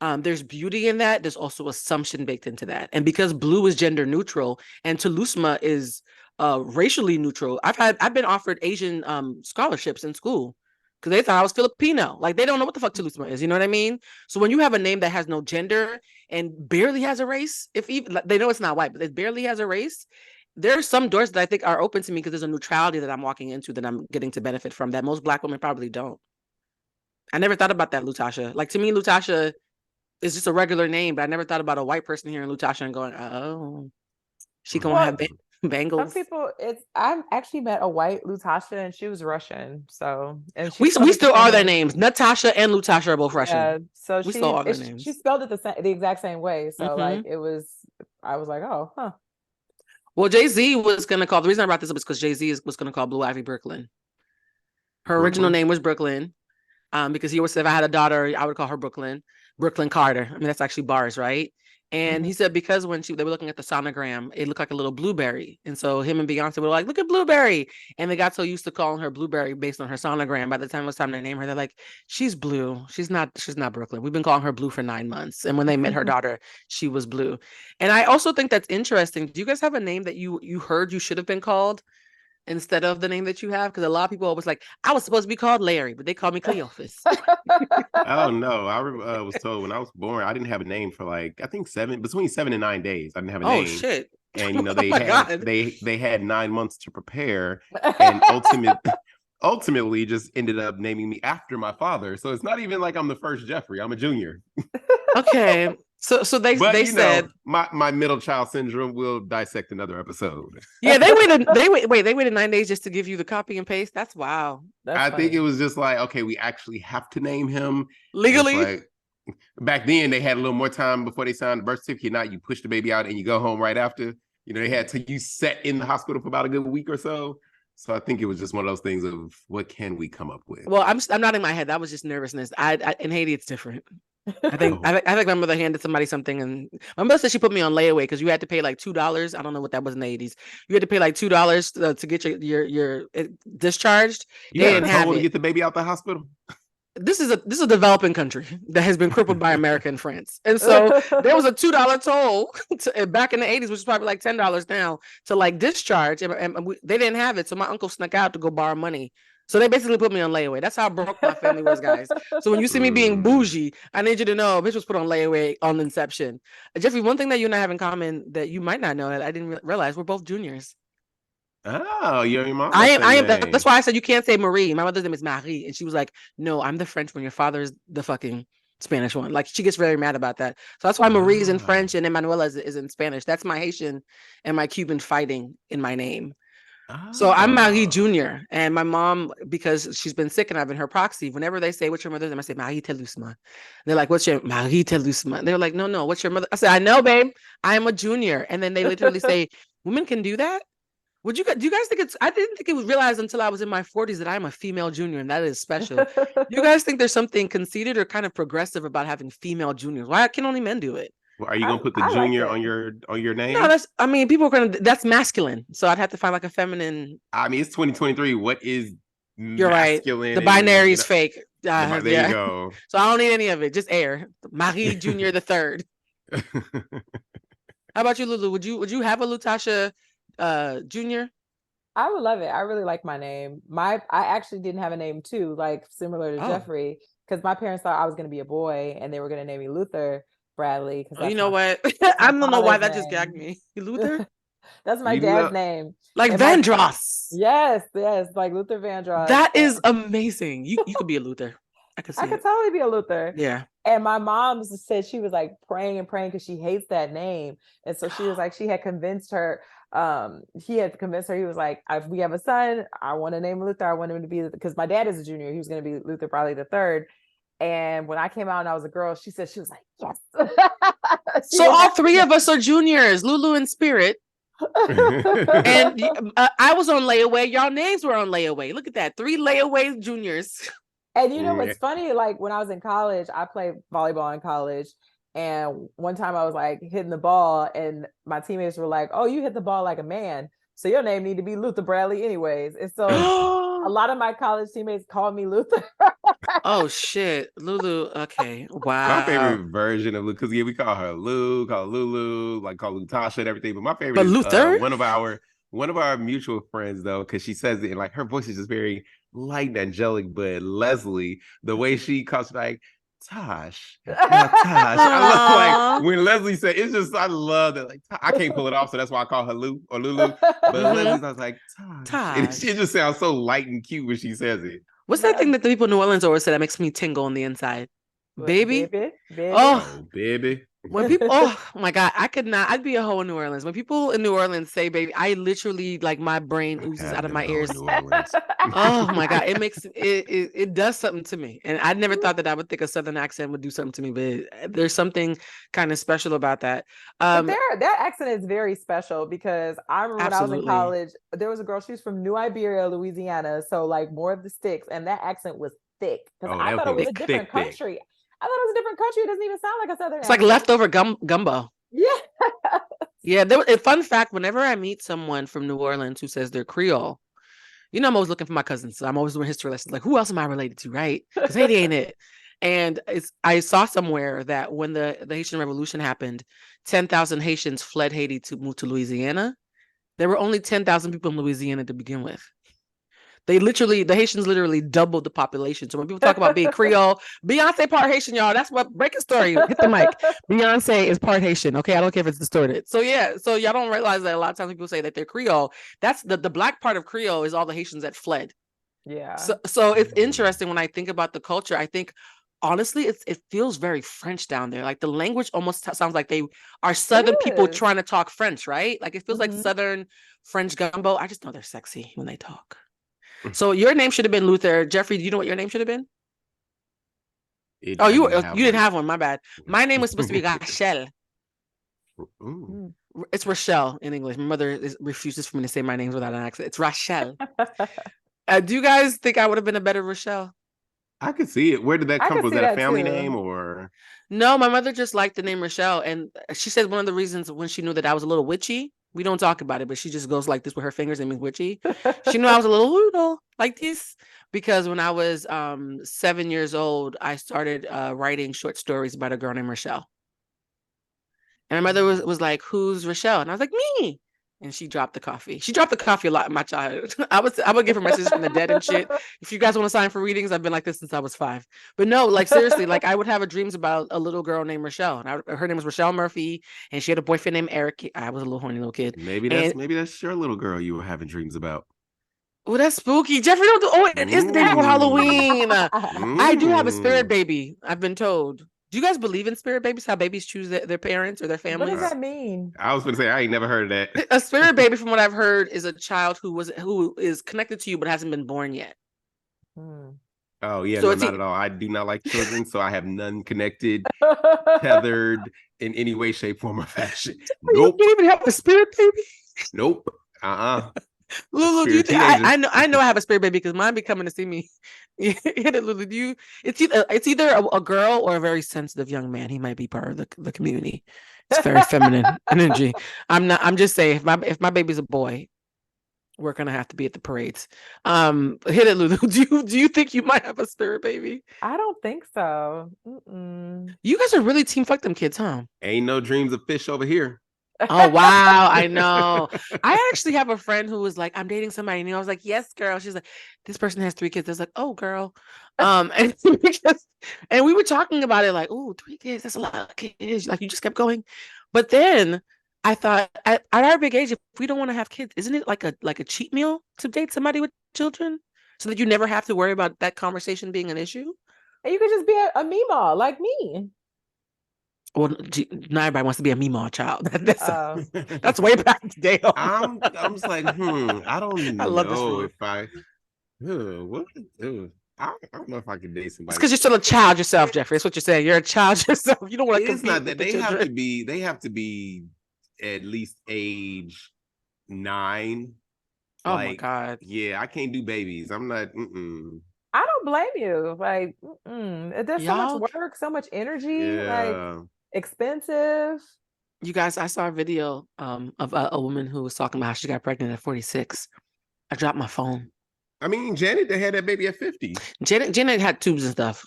there's beauty in that. There's also assumption baked into that. And because blue is gender neutral and Tulusma is racially neutral, I've been offered Asian scholarships in school because they thought I was Filipino. Like they don't know what the fuck Tulusma is. You know what I mean? So when you have a name that has no gender and barely has a race, if even they know it's not white, but it barely has a race, there are some doors that I think are open to me because there's a neutrality that I'm walking into that I'm getting to benefit from that most Black women probably don't. I never thought about that, Lutasha. Like to me, Lutasha is just a regular name, but I never thought about a white person hearing Lutasha and going, oh, she gonna have bangles. Some people, I've actually met a white Lutasha and she was Russian. So and we still are their names. Natasha and Lutasha are both Russian. Yeah, so we still are their names. She spelled it the exact same way. So like I was like, oh, huh. Well, Jay-Z was gonna call. The reason I brought this up is because Jay-Z was gonna call Blue Ivy Brooklyn. Her original name was Brooklyn. Because he always said if I had a daughter, I would call her Brooklyn Carter. I mean, that's actually bars, right? And he said because when they were looking at the sonogram, it looked like a little blueberry. And so him and Beyonce were like, look at Blueberry. And they got so used to calling her Blueberry based on her sonogram. By the time it was time to name her, they're like, she's blue. She's not Brooklyn. We've been calling her Blue for 9 months. And when they met her daughter, she was blue. And I also think that's interesting. Do you guys have a name that you heard you should have been called instead of the name that you have? Because a lot of people always like, I was supposed to be called Larry, but they called me Cleophas. Oh no, I was told when I was born I didn't have a name for like I think between 7 and 9 days. I didn't have a name. Oh shit! And you know they had 9 months to prepare, and ultimately just ended up naming me after my father. So it's not even like I'm the first Jeffrey. I'm a junior. Okay. So they said my middle child syndrome will dissect another episode. Yeah, they waited 9 days just to give you the copy and paste. That's wow. I think it was just like, okay, we actually have to name him legally. Like, back then they had a little more time before they signed the birth certificate. Now you push the baby out and you go home right after. You know, they had to you sat in the hospital for about a good week or so. So I think it was just one of those things of what can we come up with? Well, I'm nodding my head. That was just nervousness. I in Haiti it's different. I think my mother handed somebody something, and my mother said she put me on layaway because you had to pay like $2. I don't know what that was in the 80s. You had to pay like $2 to get your discharged. You had a toll to get the baby out the hospital. this is a developing country that has been crippled by America and France. And so there was a $2 toll back in the 80s, which is probably like $10 now to like discharge. And they didn't have it. So my uncle snuck out to go borrow money. So they basically put me on layaway. That's how broke my family was, guys. So when you see me being bougie, I need you to know bitch was put on layaway on inception. Jeffrey, one thing that you and I have in common that you might not know that I didn't realize, we're both juniors. Oh, you're your mom. I am. That's why I said you can't say Marie. My mother's name is Marie, and she was like, "No, I'm the French one. Your father's the fucking Spanish one." Like she gets very mad about that. So that's why Marie is in French and Emanuela is in Spanish. That's my Haitian and my Cuban fighting in my name. So I'm Marie Junior, and my mom, because she's been sick and I've been her proxy. Whenever they say what's your mother's name, I say Marie Telusma. They're like, "What's your Marie Telusma?" They're like, "No, what's your mother?" I said, "I know, babe. I am a junior." And then they literally say, "Women can do that." Do you guys think it's? I didn't think it was realized until I was in my 40s that I'm a female junior, and that is special. You guys think there's something conceited or kind of progressive about having female juniors? Why can only men do it? Well, are you gonna put the junior on your name? No, people are gonna. That's masculine, so I'd have to find like a feminine. I mean, it's 2023. What is You're masculine? Right. The binary is fake. There you go. So I don't need any of it. Just air. Marie Junior the third. How about you, Lulu? Would you have a Lutasha? Junior? I would love it. I really like my name. I actually didn't have a name too, like similar to Jeffrey, because my parents thought I was going to be a boy and they were going to name me Luther Bradley. You know what? I don't know why that just gagged me. Luther? That's my dad's name. Like Vandross. Yes, like Luther Vandross. That is amazing. You could be a Luther. I could totally be a Luther. Yeah. And my mom said she was like praying because she hates that name. And so she was like, he had convinced her, he was like, if we have a son, I want to name Luther. I want him to be, because my dad is a junior. He was going to be Luther Bradley the third. And when I came out and I was a girl, she was like, yes. So all three of us are juniors, Lulu and Spirit. And I was on layaway. Y'all names were on layaway. Look at that. 3 layaway juniors. And you know what's funny? Like when I was in college, I played volleyball in college. And one time I was like hitting the ball and my teammates were like, "Oh, you hit the ball like a man. So your name need to be Luther Bradley anyways." And so a lot of my college teammates called me Luther. Oh shit. Lulu. Okay. Wow. My favorite version of Lulu, because we call her Lou, call Lulu, like call Lutasha and everything. But my favorite is Luther? one of our mutual friends, though, because she says it and like her voice is just very light and angelic, but Leslie, the way she calls like Tosh. I love like when Leslie said it's just I love that. Like I can't pull it off, so that's why I call her Lou or Lulu. But Leslie's, I was like Tosh. And it just sounds so light and cute when she says it. What's that thing that the people in New Orleans always say that makes me tingle on the inside? Baby? Oh, baby. When people, oh my God, I'd be a hoe in New Orleans. When people in New Orleans say baby, I literally like my brain oozes out of my ears. Oh my God, it does something to me. And I never thought that I would think a Southern accent would do something to me, but there's something kind of special about that. That accent is very special because I remember when I was in college, there was a girl, she was from New Iberia, Louisiana. So like more of the sticks, and that accent was thick. Because I thought it was a different country. I thought it was a different country. It doesn't even sound like a Southern accent. Like leftover gumbo. Yeah. Yeah. A fun fact, whenever I meet someone from New Orleans who says they're Creole, I'm always looking for my cousins. So I'm always doing history lessons. Like, who else am I related to, right? Because Haiti ain't it. And I saw somewhere that when the Haitian Revolution happened, 10,000 Haitians fled Haiti to move to Louisiana. There were only 10,000 people in Louisiana to begin with. The Haitians literally doubled the population. So when people talk about being Creole, Beyonce part Haitian, y'all. That's what breaking story. Hit the mic. Beyonce is part Haitian. Okay, I don't care if it's distorted. So yeah, so y'all don't realize that a lot of times people say that they're Creole. That's the black part of Creole is all the Haitians that fled. Yeah. So it's interesting when I think about the culture. I think honestly, it feels very French down there. Like the language almost sounds like they are Southern people trying to talk French, right? Like it feels like Southern French gumbo. I just know they're sexy when they talk. So your name should have been Luther. Jeffrey, do you know what your name should have been? You didn't have one. My bad. My name was supposed to be Rachel. It's Rochelle in English. My mother refuses for me to say my names without an accent. It's Rachel. Do you guys think I would have been a better Rochelle? I could see it. Where did that come from? Was that a family name or? No, my mother just liked the name Rochelle. And she said one of the reasons when she knew that I was a little witchy, We don't talk about it, but she just goes like this with her fingers and means witchy. She knew I was a little like this because when I was 7 years old, I started writing short stories about a girl named Rochelle. And my mother was like, "Who's Rochelle?" And I was like, "Me." And she dropped the coffee. She dropped the coffee a lot in my childhood. I would give her messages from the dead and shit. If you guys want to sign for readings, I've been like this since I was 5. But no, like seriously, like I would have dreams about a little girl named Rochelle. And her name was Rochelle Murphy, and she had a boyfriend named Eric. I was a little horny little kid. Maybe that's your little girl you were having dreams about. Well, that's spooky. Jeffrey, don't do. Oh, it is the day before Halloween. I do have a spirit baby. I've been told. Do you guys believe in spirit babies? How babies choose their parents or their families? What does that mean? I was going to say I ain't never heard of that. A spirit baby, from what I've heard, is a child who is connected to you but hasn't been born yet. Oh yeah, so no, not at all. I do not like children, so I have none connected, tethered in any way, shape, form, or fashion. Nope. You can't even have a spirit baby. Nope. Lulu, do you think I know I have a spirit baby because mine be coming to see me. Hit it, Lulu. It's either a girl or a very sensitive young man. He might be part of the community. It's very feminine energy. I'm just saying if my baby's a boy, we're gonna have to be at the parades. Hit it, Lulu. Do you think you might have a spirit baby? I don't think so. Mm-mm. You guys are really team fuck them kids, huh? Ain't no dreams of fish over here. Oh wow, I know. I actually have a friend who was like, "I'm dating somebody," and I was like, "Yes, girl." She's like, "This person has 3 kids." I was like, "Oh, girl," and we were talking about it like, "Oh, 3 kids, that's a lot of kids." Like you just kept going, but then I thought, at our big age, if we don't want to have kids, isn't it like a cheat meal to date somebody with children, so that you never have to worry about that conversation being an issue? And you could just be a Meemaw like me. Well, not everybody wants to be a Meemaw child. That's way back in the day. I'm just like, I don't know. I love this rule. I don't know if I could date somebody. It's because you're still a child yourself, Jeffrey. That's what you're saying. You're a child yourself. You don't want to compete. It's not that they have to be at least age 9. Oh my God. Yeah, I can't do babies. I'm not. I don't blame you. Like, there's so much work, so much energy. Like, expensive. You guys, I saw a video of a woman who was talking about how she got pregnant at 46. I dropped my phone. I mean, Janet, they had that baby at 50. Janet had tubes and stuff.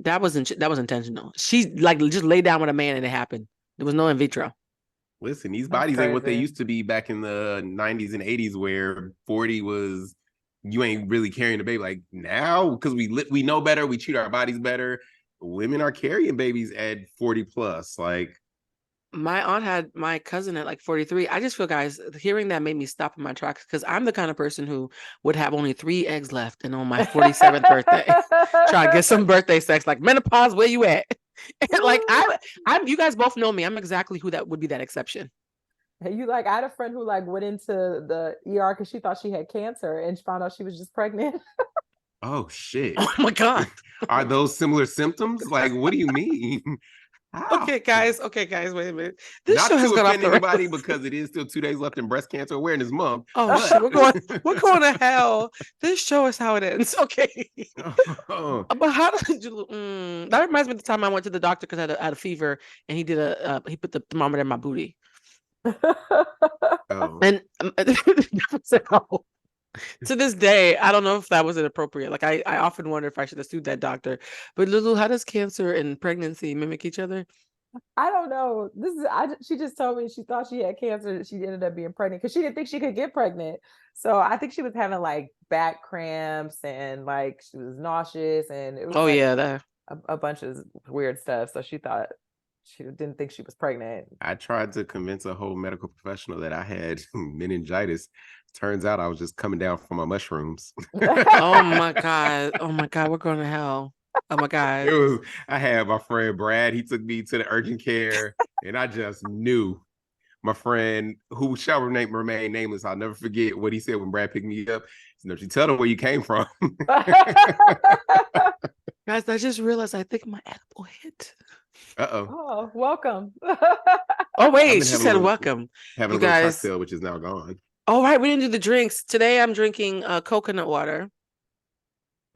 That was intentional. She like just laid down with a man and it happened. There was no in vitro. Listen, these bodies ain't what they used to be back in the 90s and 80s, where 40 was you ain't really carrying a baby. Like now, because we know better, we treat our bodies better. Women are carrying babies at 40 plus. Like my aunt had my cousin at like 43. I just feel, guys, hearing that made me stop in my tracks because I'm the kind of person who would have only 3 eggs left, and on my 47th birthday, try to get some birthday sex. Like menopause, where you at? And like I'm. You guys both know me. I'm exactly who that would be. That exception. You like, I had a friend who like went into the ER because she thought she had cancer and she found out she was just pregnant. Oh shit! Oh my God! Are those similar symptoms? Like, what do you mean? How? Okay, guys. Wait a minute. This Not show has to gone off offend the anybody because it is still 2 days left in Breast Cancer Awareness Month. Oh shit, we're going to hell. This show is how it ends. Okay. But how did you? That reminds me of the time I went to the doctor because I had a fever, and he did he put the thermometer in my booty. And to this day, I don't know if that was inappropriate. Like I often wonder if I should have sued that doctor. But Lulu, how does cancer and pregnancy mimic each other? I don't know. She just told me she thought she had cancer. She ended up being pregnant because she didn't think she could get pregnant. So I think she was having like back cramps and like she was nauseous and it was a bunch of weird stuff. So she thought she didn't think she was pregnant. I tried to convince a whole medical professional that I had meningitis. Turns out I was just coming down from my mushrooms. Oh my God, we're going to hell. Oh my God. I had my friend Brad, he took me to the urgent care and I just knew. My friend, who shall remain nameless, I'll never forget what he said when Brad picked me up. He said, "You tell them where you came from." Guys, I just realized I think my edible hit. Oh, welcome. Oh wait, she said welcome. Having a little cocktail, which is now gone. Oh right, we didn't do the drinks today. I'm drinking coconut water.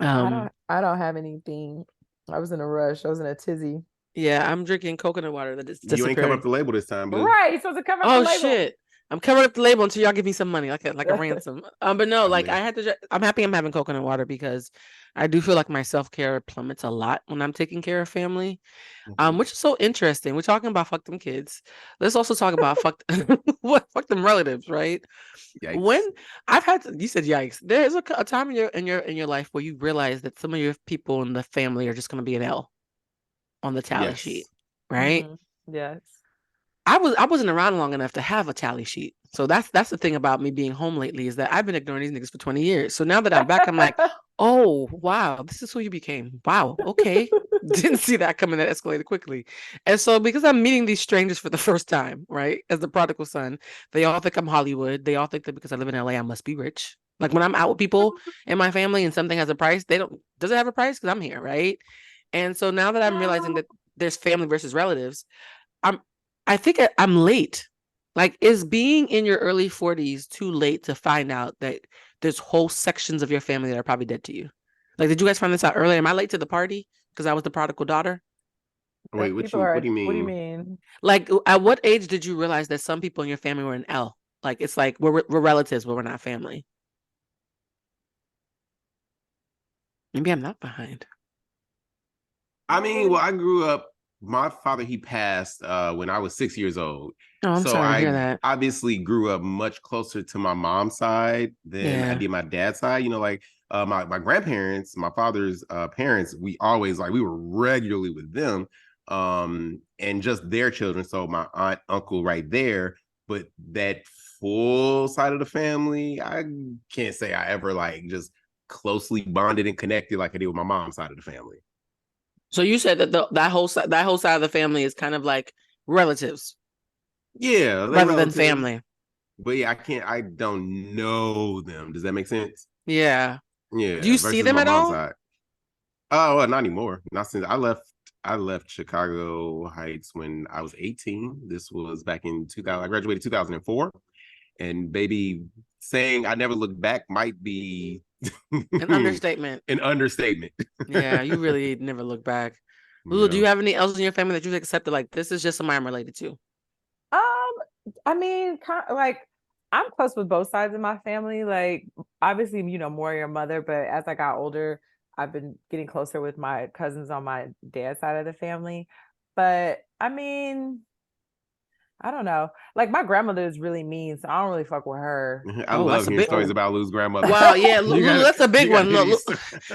I don't have anything. I was in a rush. I was in a tizzy. Yeah, I'm drinking coconut water that is You ain't come up the label this time, boo. Right, you're supposed to come up the label. Oh shit. I'm covering up the label until y'all give me some money, like a ransom. But no, like I had to. I'm happy I'm having coconut water because I do feel like my self-care plummets a lot when I'm taking care of family. Which is so interesting. We're talking about fuck them kids. Let's also talk about fuck fuck them relatives, right? Yikes. When I've had you said yikes. There is a time in your life where you realize that some of your people in the family are just going to be an L on the tally sheet, right? Yes. I wasn't around long enough to have a tally sheet. So that's the thing about me being home lately is that I've been ignoring these niggas for 20 years. So now that I'm back, I'm like, oh wow, this is who you became. Wow, okay. Didn't see that coming. That escalated quickly. And so because I'm meeting these strangers for the first time, right? As the prodigal son, they all think I'm Hollywood. They all think that because I live in LA, I must be rich. Like when I'm out with people in my family and something has a price, does it have a price? Because I'm here, right? And so now that I'm realizing that there's family versus relatives, I think I'm late. Like, is being in your early 40s too late to find out that there's whole sections of your family that are probably dead to you? Like, did you guys find this out earlier? Am I late to the party because I was the prodigal daughter? Wait, what do you mean? What do you mean? Like, at what age did you realize that some people in your family were an L? Like, it's like we're relatives, but we're not family. Maybe I'm not behind. I mean, well, I grew up. My father, he passed when I was 6 years old. Oh, I'm so sorry to hear I that. obviously grew up much closer to my mom's side than I did my dad's side. You know, like my grandparents, my father's parents, we always we were regularly with them, and just their children. So my aunt, uncle, right there. But that full side of the family, I can't say I ever just closely bonded and connected like I did with my mom's side of the family. So you said that that whole side of the family is kind of like relatives. Yeah, rather than family. But yeah, I don't know them. Does that make sense? Yeah. Yeah. Do you see them at all? Side. Oh, well, not anymore. Not since I left Chicago Heights when I was 18. This was back in 2000. I graduated 2004. And baby, saying I never looked back might be an understatement. An understatement. Yeah, you really never look back. Lulu, do you have any else in your family that you've accepted? Like, this is just somebody I'm related to. I mean, I'm close with both sides of my family. Like, obviously, more your mother, but as I got older, I've been getting closer with my cousins on my dad's side of the family. But I mean, I don't know. Like my grandmother is really mean, so I don't really fuck with her. I love hearing stories about Lou's grandmother. Wow, yeah, Lulu, that's a big one. Look,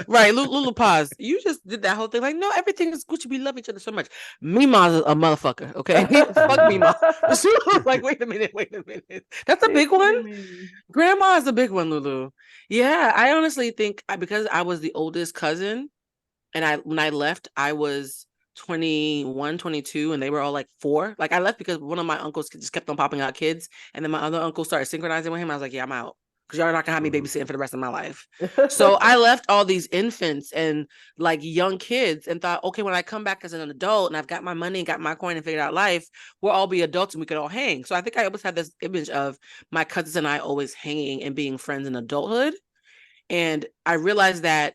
right, Lulu, pause. You just did that whole thing. Like, no, everything is Gucci. We love each other so much. Mima's a motherfucker. Okay, fuck Mima. Like, wait a minute. That's a big one. Grandma is a big one, Lulu. Yeah, I honestly think because I was the oldest cousin, and when I left, I was 21, 22, and they were all like 4. Like I left because one of my uncles just kept on popping out kids, and then my other uncle started synchronizing with him. I was like, yeah, I'm out because y'all are not gonna have me babysitting for the rest of my life. So I left all these infants and like young kids and thought, okay, when I come back as an adult and I've got my money and got my coin and figured out life, we'll all be adults and we could all hang. So I think I always had this image of my cousins and I always hanging and being friends in adulthood. And I realized that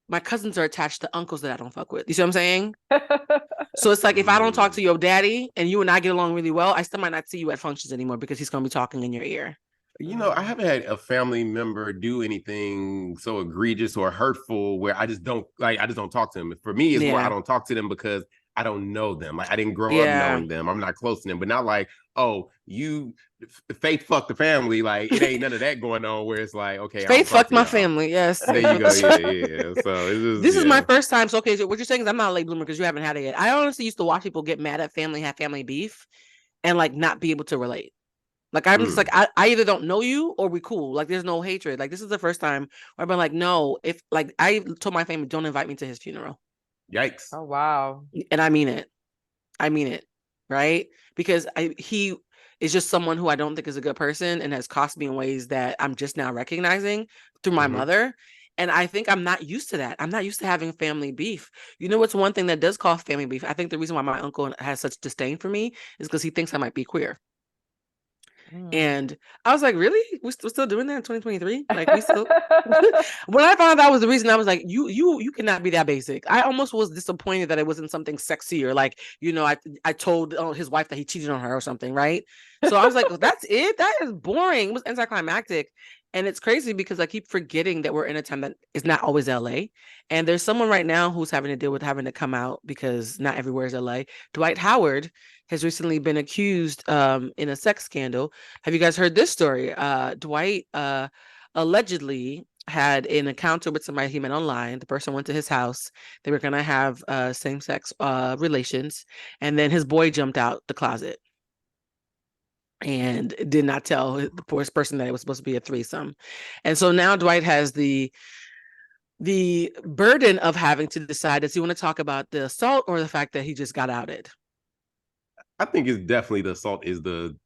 my cousins are attached to uncles that I don't fuck with. You see what I'm saying? So it's like if I don't talk to your daddy and you and I get along really well, I still might not see you at functions anymore because he's going to be talking in your ear. I haven't had a family member do anything so egregious or hurtful where I just don't talk to them. For me, it's more I don't talk to them because I don't know them. Like I didn't grow up knowing them. I'm not close to them, but not like, oh, you Faith fucked the family. Like it ain't none of that going on where it's like, okay, Faith fucked my family. Yes. There you go. Yeah. So this is my first time. So okay, so what you're saying is I'm not a late bloomer because you haven't had it yet. I honestly used to watch people get mad at family, have family beef, and like not be able to relate. Like I'm just like I either don't know you or we cool. Like there's no hatred. Like this is the first time where I've been like, no, if like I told my family, don't invite me to his funeral. Yikes. Oh wow. And I mean it. Right? Because he is just someone who I don't think is a good person and has cost me in ways that I'm just now recognizing through my mother. And I think I'm not used to that. I'm not used to having family beef. You know what's one thing that does cause family beef? I think the reason why my uncle has such disdain for me is because he thinks I might be queer. And I was like, really? We're still doing that in 2023? Like, we still. When I found out that was the reason, I was like, you cannot be that basic. I almost was disappointed that it wasn't something sexier, like, I told his wife that he cheated on her or something, right? So I was like, that's it. That is boring. It was anticlimactic. And it's crazy because I keep forgetting that we're in a time that is not always LA. And there's someone right now who's having to deal with having to come out because not everywhere is LA. Dwight Howard has recently been accused in a sex scandal. Have you guys heard this story? Dwight allegedly had an encounter with somebody he met online. The person went to his house. They were going to have same-sex relations. And then his boy jumped out the closet and did not tell the first person that it was supposed to be a threesome. And so now Dwight has the burden of having to decide, does he want to talk about the assault or the fact that he just got outed? I think it's definitely the assault is the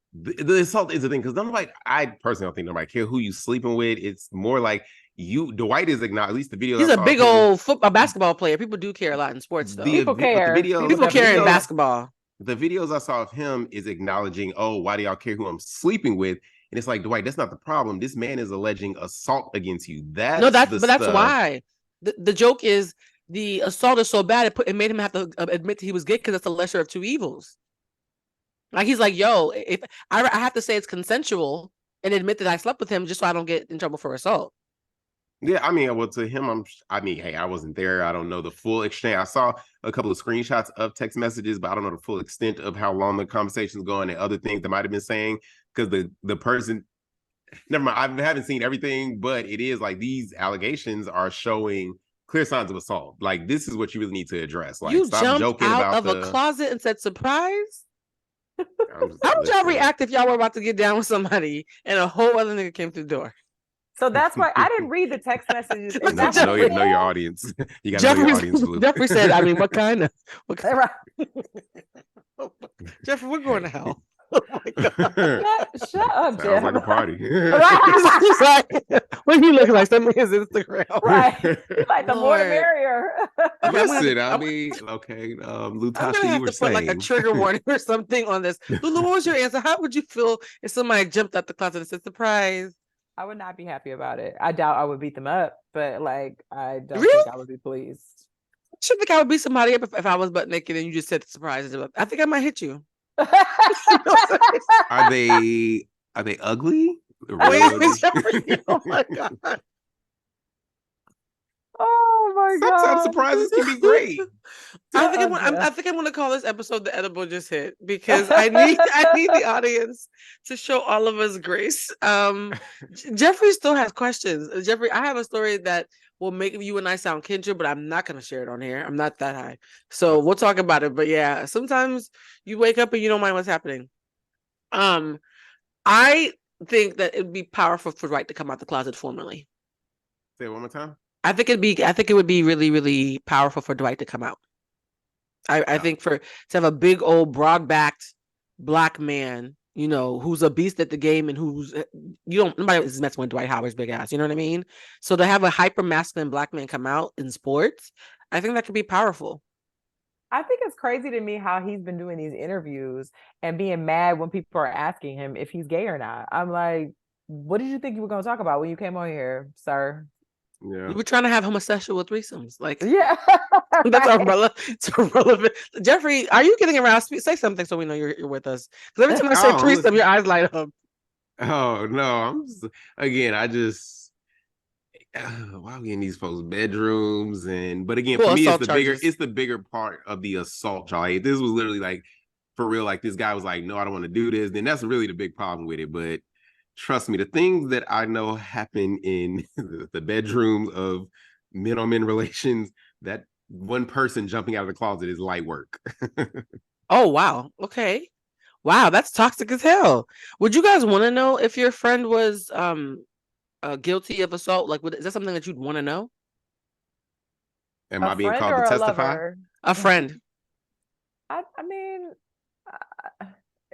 assault is the thing, because I personally don't think nobody care who you sleeping with. It's more like Dwight is acknowledged, at least the video. He's a big old basketball player. People do care a lot in sports, though. People care. People care in basketball. The videos I saw of him is acknowledging, oh, why do y'all care who I'm sleeping with? And it's like, Dwight, that's not the problem. This man is alleging assault against you. That's why. The joke is the assault is so bad it made him have to admit that he was gay because that's the lesser of two evils. Like, he's like, yo, if I have to say it's consensual and admit that I slept with him just so I don't get in trouble for assault. Yeah, I mean, well, to him, hey, I wasn't there. I don't know the full extent. I saw a couple of screenshots of text messages, but I don't know the full extent of how long the conversation's going and other things that might have been saying, because the person, never mind, I haven't seen everything, but it is like these allegations are showing clear signs of assault. Like, this is what you really need to address. Like, you stop jumped joking out about of a closet and said, surprise? How would y'all listening. react if y'all were about to get down with somebody and a whole other nigga came through the door? So that's why I didn't read the text messages. Know your audience. You gotta know your audience. Jeffrey said, I mean, what kind? Jeffrey, we're going to hell. Oh my God. Shut up, Jeff. Sounds like a party. What do you look like? Send me his Instagram. Right. Like the more the merrier. Listen, I mean, okay. Lutasha, you were saying put like a trigger warning or something on this. Lulu, what was your answer? How would you feel if somebody jumped out the closet and said, surprise? I would not be happy about it. I doubt I would beat them up, but like, I don't really? think I would be pleased. I should think I would beat somebody up if I was butt naked and you just said the surprise. I think I might hit you. Are they ugly? Oh my God. Oh my God. Sometimes surprises can be great. I think I'm gonna call this episode "The Edible Just Hit" because I need the audience to show all of us grace. Jeffrey still has questions. Jeffrey, I have a story that will make you and I sound kindred, but I'm not gonna share it on here. I'm not that high, so we'll talk about it. But yeah, sometimes you wake up and you don't mind what's happening. I think that it'd be powerful for Dwight to come out the closet formally. Say it one more time. I think it would be really, really powerful for Dwight to come out. I think to have a big old broad-backed black man, who's a beast at the game and nobody is messing with Dwight Howard's big ass, you know what I mean? So to have a hyper masculine black man come out in sports, I think that could be powerful. I think it's crazy to me how he's been doing these interviews and being mad when people are asking him if he's gay or not. I'm like, what did you think you were going to talk about when you came on here, sir? Yeah. We were trying to have homosexual threesomes. Like, yeah, that's it's irrelevant. Jeffrey, are you getting around? Say something so we know you're with us. Because every time I say threesome, your eyes light up. Oh no! Why are we in these folks' bedrooms? But again, for me, it's the bigger part of the assault charge. This was literally like, for real, like this guy was like, no, I don't want to do this. Then that's really the big problem with it. But trust me, the things that I know happen in the bedroom of men-on-men relations, that one person jumping out of the closet is light work. Oh, wow. Okay. Wow, that's toxic as hell. Would you guys want to know if your friend was guilty of assault? Like, is that something that you'd want to know? Am I being called to testify? A friend. I mean...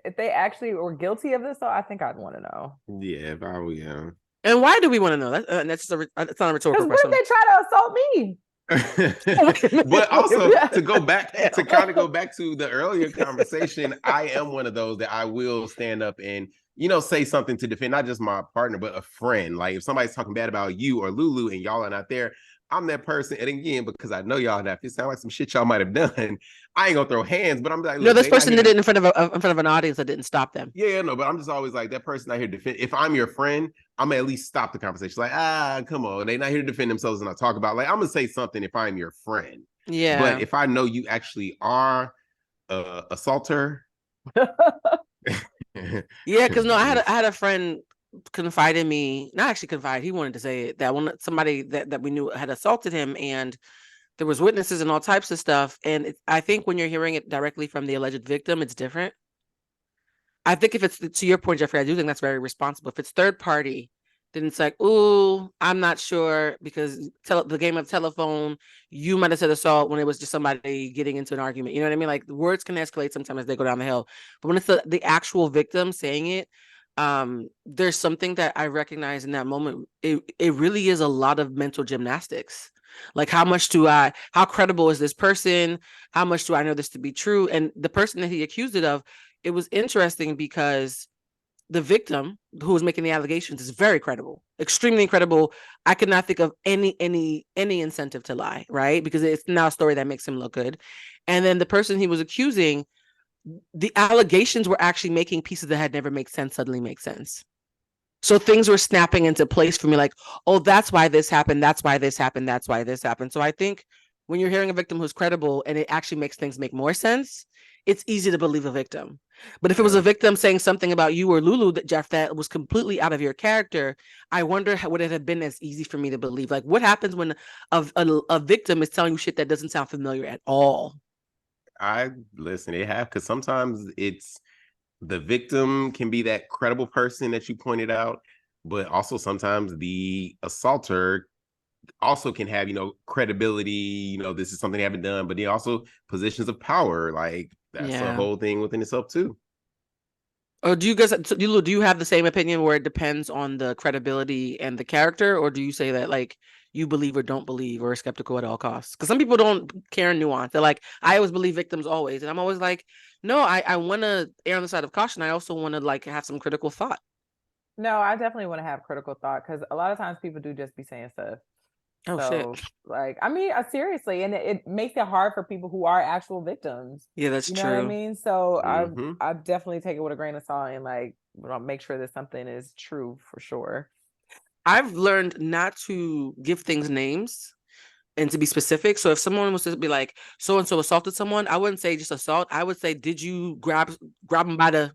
if they actually were guilty of this, though, I think I'd want to know. Yeah, if I were, yeah. And why do we want to know? That's just it's not a rhetorical question. Because what if they try to assault me? But also to kind of go back to the earlier conversation, I am one of those that I will stand up and say something to defend not just my partner, but a friend. Like if somebody's talking bad about you or Lulu and y'all are not there, I'm that person. And again, because I know y'all not, if it sounds like some shit y'all might have done, I ain't gonna throw hands, but I'm like, no, this person did it in front of an audience that didn't stop them. Yeah, no, but I'm just always like that person not here to defend. If I'm your friend, I'm gonna at least stop the conversation. Like, come on, they not here to defend themselves and I talk about. Like, I'm gonna say something if I'm your friend. Yeah. But if I know you actually are assaulter. Yeah, because no, I had a friend confide in me, not actually confide, he wanted to say it, that somebody that we knew had assaulted him, and there was witnesses and all types of stuff. And I think when you're hearing it directly from the alleged victim, it's different. I think if it's to your point, Jeffrey, I do think that's very responsible. If it's third party, then it's like, ooh, I'm not sure, because the game of telephone, you might have said assault when it was just somebody getting into an argument. You know what I mean? Like words can escalate sometimes as they go down the hill. But when it's the actual victim saying it, there's something that I recognize in that moment. It really is a lot of mental gymnastics. Like how credible is this person? How much do I know this to be true? And the person that he accused it of, it was interesting because the victim who was making the allegations is very credible, extremely credible. I could not think of any incentive to lie, right? Because it's now a story that makes him look good. And then the person he was accusing, the allegations were actually making pieces that had never made sense suddenly make sense. So things were snapping into place for me, like, oh, that's why this happened. That's why this happened. That's why this happened. So I think when you're hearing a victim who's credible and it actually makes things make more sense, it's easy to believe a victim. But if it was a victim saying something about you or Lulu, that was completely out of your character, I wonder would it have been as easy for me to believe? Like, what happens when a victim is telling you shit that doesn't sound familiar at all? Because sometimes it's the victim can be that credible person that you pointed out, but also sometimes the assaulter also can have, credibility, this is something they haven't done, but they also positions of power. Like that's a whole thing within itself too. Or do you have the same opinion where it depends on the credibility and the character? Or do you say that like you believe or don't believe or are skeptical at all costs? Because some people don't care in nuance. They're like, I always believe victims always. And I'm always like, no, I want to err on the side of caution. I also want to like have some critical thought. No, I definitely want to have critical thought, because a lot of times people do just be saying stuff. Oh, so, shit. Like, I mean, seriously, and it makes it hard for people who are actual victims. Yeah, that's you true. know what I mean? So I definitely take it with a grain of salt and like make sure that something is true for sure. I've learned not to give things names and to be specific. So if someone was to be like, so and so assaulted someone, I wouldn't say just assault. I would say, did you grab them by the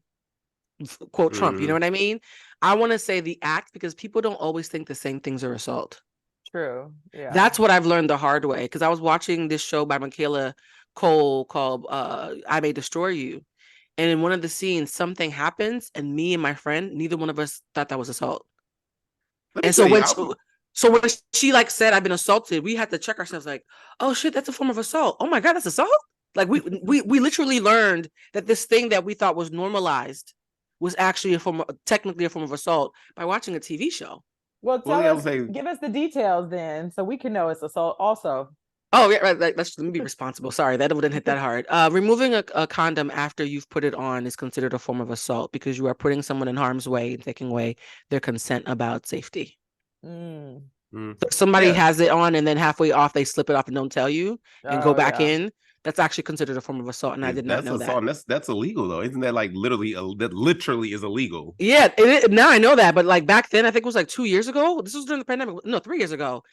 quote Trump? You know what I mean? I want to say the act, because people don't always think the same things are assault. True. Yeah. That's what I've learned the hard way, because I was watching this show by Michaela Cole called I May Destroy You. And in one of the scenes, something happens, and me and my friend, neither one of us thought that was assault. And so when she like said, I've been assaulted, we had to check ourselves like, oh shit, that's a form of assault. Oh my God, that's assault? Like we literally learned that this thing that we thought was normalized was actually technically a form of assault by watching a TV show. Well, give us the details then, so we can know it's assault also. Oh yeah, right. Let me be responsible. Sorry, that wouldn't hit that hard. Removing a condom after you've put it on is considered a form of assault, because you are putting someone in harm's way and taking away their consent about safety. So if somebody has it on and then halfway off they slip it off and don't tell you and go back in, that's actually considered a form of assault, and I did not know that. That's illegal though, isn't that like that literally is illegal? Yeah, now I know that, but like back then, I think it was like 2 years ago. This was during the pandemic. No, 3 years ago.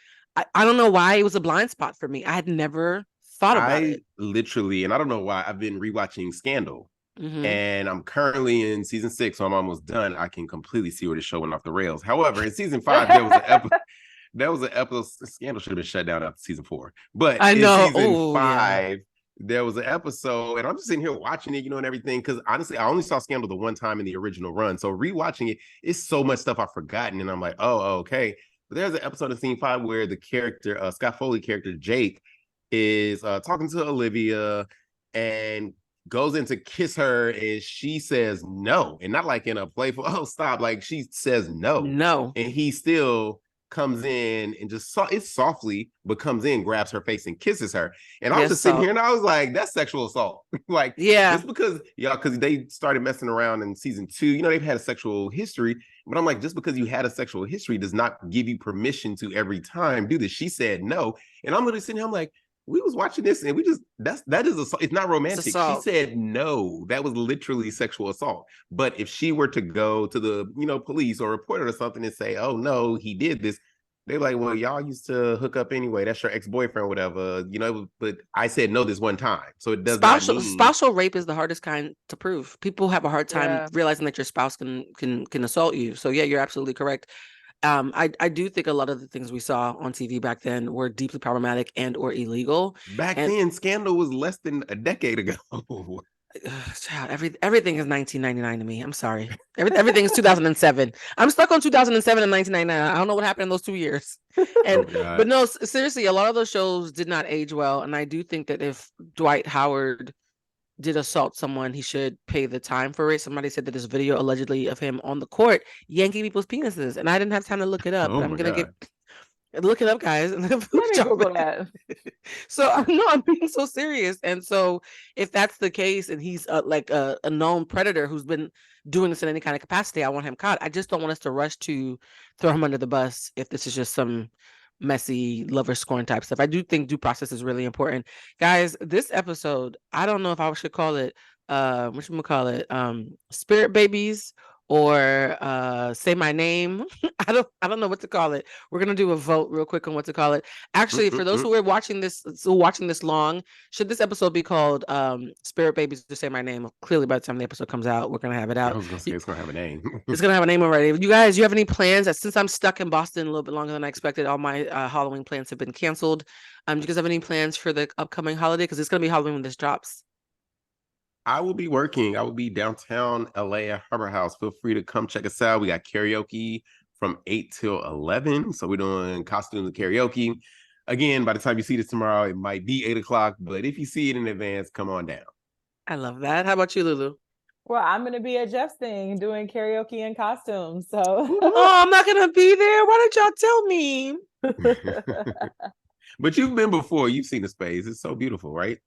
I don't know why it was a blind spot for me. I had never thought about it. Literally, and I don't know why, I've been rewatching Scandal. And I'm currently in season 6, so I'm almost done. I can completely see where the show went off the rails. However, in season 5, there was an episode. Scandal should have been shut down after season 4. But in season 5, there was an episode, and I'm just sitting here watching it, and everything. Because honestly, I only saw Scandal the one time in the original run. So rewatching it, it's so much stuff I've forgotten. And I'm like, oh, okay. But there's an episode of scene 5 where the character, Scott Foley character, Jake, is talking to Olivia and goes in to kiss her, and she says no, and not like in a playful, oh stop, like she says no, and he still comes in and just it's softly, but comes in, grabs her face and kisses her. And I was just sitting here and I was like, that's sexual assault. Like, just because because they started messing around in season 2, you know, they've had a sexual history. But I'm like, just because you had a sexual history does not give you permission to every time do this. She said no. And I'm literally sitting here, I'm like, we was watching this and we just that is assault. It's not romantic. She said no. That was literally sexual assault. But if she were to go to the, you know, police or report it or something and say, oh no, he did this, they're like, well, y'all used to hook up anyway. That's your ex-boyfriend or whatever, you know. But I said no this one time, so it does not mean... Spousal rape is the hardest kind to prove. People have a hard time realizing that your spouse can assault you. So yeah, you're absolutely correct. I do think a lot of the things we saw on TV back then were deeply problematic and or illegal. Back then, Scandal was less than a decade ago. Child, everything is 1999 to me. I'm sorry. Everything is 2007. I'm stuck on 2007 and 1999. I don't know what happened in those 2 years. And but no, seriously, a lot of those shows did not age well. And I do think that if Dwight Howard did assault someone, he should pay the time for it. Somebody said that there's video allegedly of him on the court yanking people's penises, and I didn't have time to look it up. But I'm gonna look it up, guys. Let me Google that. So I'm being so serious, and so if that's the case, and he's like a known predator who's been doing this in any kind of capacity, I want him caught. I just don't want us to rush to throw him under the bus if this is just some messy lover scorn type stuff. I do think due process is really important, guys. This episode, I don't know if I should call it what should we call it, spirit babies or say my name. I don't know what to call it. We're gonna do a vote real quick on what to call it. Actually, for those who are watching this long, should this episode be called Spirit Babies to Say My Name? Clearly, by the time the episode comes out, we're gonna have it out. I was gonna say it's gonna have a name. It's gonna have a name already. You guys, you have any plans? Since I'm stuck in Boston a little bit longer than I expected, all my Halloween plans have been canceled. Do you guys have any plans for the upcoming holiday? Because it's gonna be Halloween when this drops. I will be working. I will be downtown LA at Harbor House. Feel free to come check us out. We got karaoke from 8 till 11. So we're doing costumes and karaoke. Again, by the time you see this tomorrow, it might be 8 o'clock. But if you see it in advance, come on down. I love that. How about you, Lulu? Well, I'm going to be at Jeff's thing doing karaoke and costumes. So I'm not going to be there. Why did y'all tell me? But you've been before. You've seen the space. It's so beautiful, right?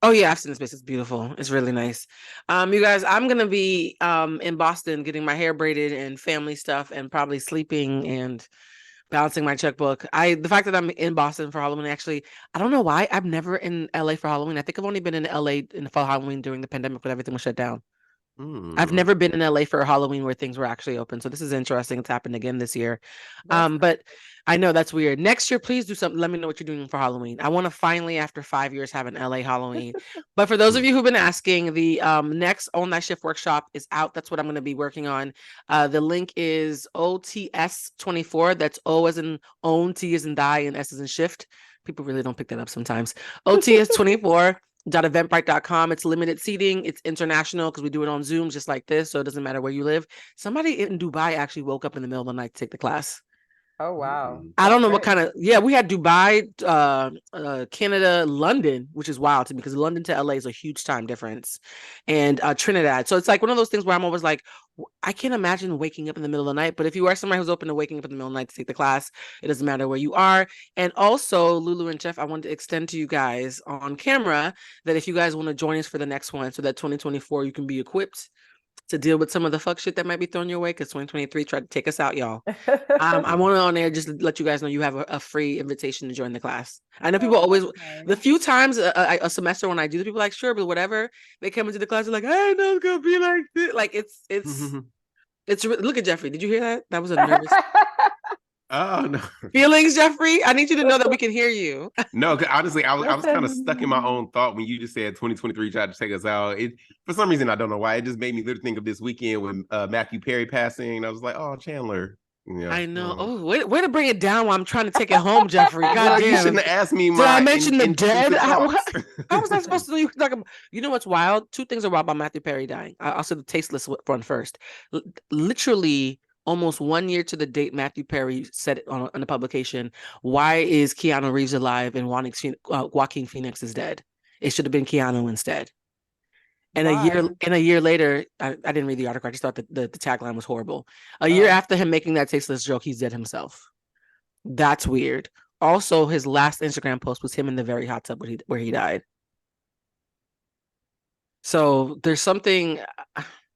Oh yeah, I've seen the space. It's beautiful. It's really nice. You guys, I'm gonna be in Boston getting my hair braided and family stuff, and probably sleeping and balancing my checkbook. The fact that I'm in Boston for Halloween, actually, I don't know why. I'm never in LA for Halloween. I think I've only been in LA for Halloween during the pandemic when everything was shut down. I've never been in LA for a Halloween where things were actually open. So this is interesting. It's happened again this year. But I know that's weird. Next year, please do something. Let me know what you're doing for Halloween. I want to finally, after 5 years, have an LA Halloween. But for those of you who've been asking, the next Own That Shift workshop is out. That's what I'm going to be working on. The link is OTS24. That's O as in own, T as in die, and S as in shift. People really don't pick that up sometimes. OTS24. .eventbrite.com. It's limited seating. It's international because we do it on Zoom just like this, so it doesn't matter where you live. Somebody in Dubai actually woke up in the middle of the night to take the class. Oh wow. I don't know what kind of we had Dubai, Canada, London, which is wild to me because London to LA is a huge time difference, and Trinidad. So it's like one of those things where I'm always like, I can't imagine waking up in the middle of the night. But if you are somebody who's open to waking up in the middle of the night to take the class, it doesn't matter where you are. And also, Lulu and Jeff, I wanted to extend to you guys on camera that if you guys want to join us for the next one, so that 2024 you can be equipped to deal with some of the fuck shit that might be thrown your way, because 2023 tried to take us out, y'all. I want to on air just to let you guys know you have a free invitation to join the class. I know people always, the few times a semester when I do, people are like, sure, but whatever. They come into the class, they're like, I know it's gonna be like this. Like it's look at Jeffrey. Did you hear that? That was a nervous. Oh no. Feelings, Jeffrey? I need you to know that we can hear you. No, honestly, I was kind of stuck in my own thought when you just said 2023 tried to take us out. It, for some reason, I don't know why. It just made me literally think of this weekend with Matthew Perry passing. I was like, oh, Chandler. Yeah, I know. Oh, way to bring it down while I'm trying to take it home, Jeffrey. God damn. You shouldn't have asked me. Did I mention the dead? How was I supposed to know you talking about? You know what's wild? Two things are wild about Matthew Perry dying. I'll say the tasteless one first. Literally, almost 1 year to the date, Matthew Perry said it on a publication, why is Keanu Reeves alive and Joaquin Phoenix is dead? It should have been Keanu instead. And a year later, I didn't read the article. I just thought that the tagline was horrible. A year after him making that tasteless joke, he's dead himself. That's weird. Also, his last Instagram post was him in the very hot tub where he died. So there's something,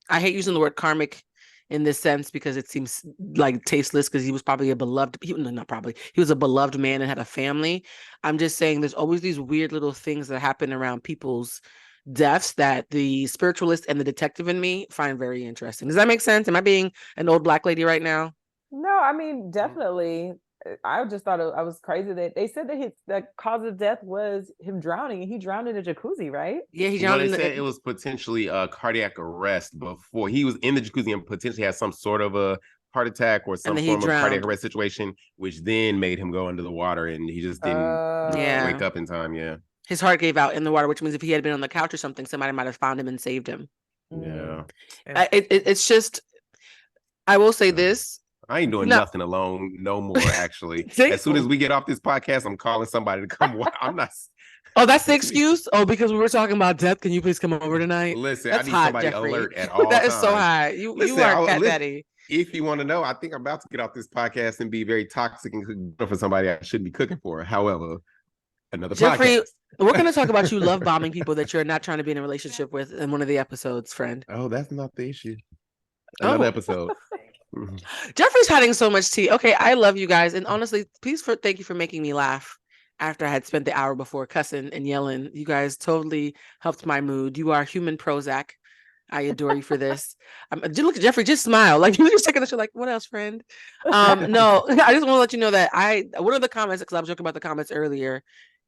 I hate using the word karmic in this sense because it seems like tasteless because he was probably a beloved, not probably, he was a beloved man and had a family. I'm just saying there's always these weird little things that happen around people's deaths that the spiritualist and the detective in me find very interesting. Does that make sense? Am I being an old Black lady right now? No, I mean, definitely. I just thought I was crazy that they said that the cause of death was him drowning, and he drowned in a jacuzzi, right? Yeah, he Well, drowned they said it was potentially a cardiac arrest before he was in the jacuzzi and potentially had some sort of a heart attack or some then he form of cardiac drowned. arrest situation, which then made him go under the water and he just didn't Yeah. wake up in time. Yeah. His heart gave out in the water, which means if he had been on the couch or something, somebody might have found him and saved him. Yeah. It's just, I will say this. I ain't doing nothing alone no more, actually. As soon as we get off this podcast, I'm calling somebody to come watch. I'm not. Oh, that's the excuse? Oh, because we were talking about death. Can you please come over tonight? Listen, that's I need hot, somebody Jeffrey. alert at all That times. is so hot. You are cat daddy. If you want to know, I think I'm about to get off this podcast and be very toxic and cook for somebody I shouldn't be cooking for. However, another Jeffrey, podcast. We're going to talk about you love bombing people that you're not trying to be in a relationship with in one of the episodes, friend. Oh, that's not the issue. Another episode. Jeffrey's hiding so much tea. Okay, I love you guys. And honestly, thank you for making me laugh after I had spent the hour before cussing and yelling. You guys totally helped my mood. You are human Prozac. I adore you for this. Look at Jeffrey, just smile. Like you were just taking the shit like, what else, friend? No, I just want to let you know that one of the comments, because I was joking about the comments earlier,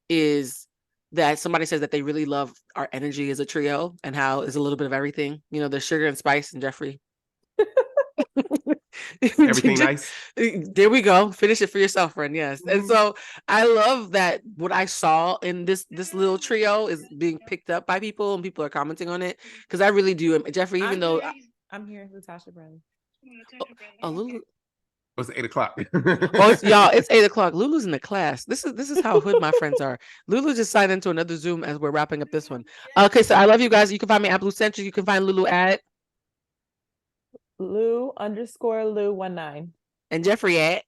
is that somebody says that they really love our energy as a trio and how it's a little bit of everything. You know, there's sugar and spice and Jeffrey. Everything nice. There we go. Finish it for yourself, friend. Yes. And so I love that what I saw in this little trio is being picked up by people and people are commenting on it. Because I really do. Jeffrey, even though I'm here, Latasha Brennan. Oh, Lulu. It's 8:00. Y'all, it's 8:00. Lulu's in the class. This is how hood my friends are. Lulu just signed into another Zoom as we're wrapping up this one. Okay, so I love you guys. You can find me at Blue Century. You can find Lulu at Lou_Lou19. And Jeffrey at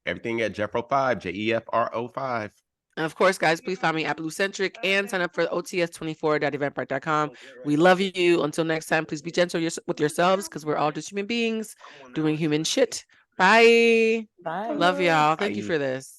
everything at Jeffro5, JEFRO5. And of course, guys, please find me at Bluecentric and sign up for ots24.eventbrite.com. We love you. Until next time, please be gentle with yourselves because we're all just human beings doing human shit. Bye. Bye. Love y'all. Thank you for this.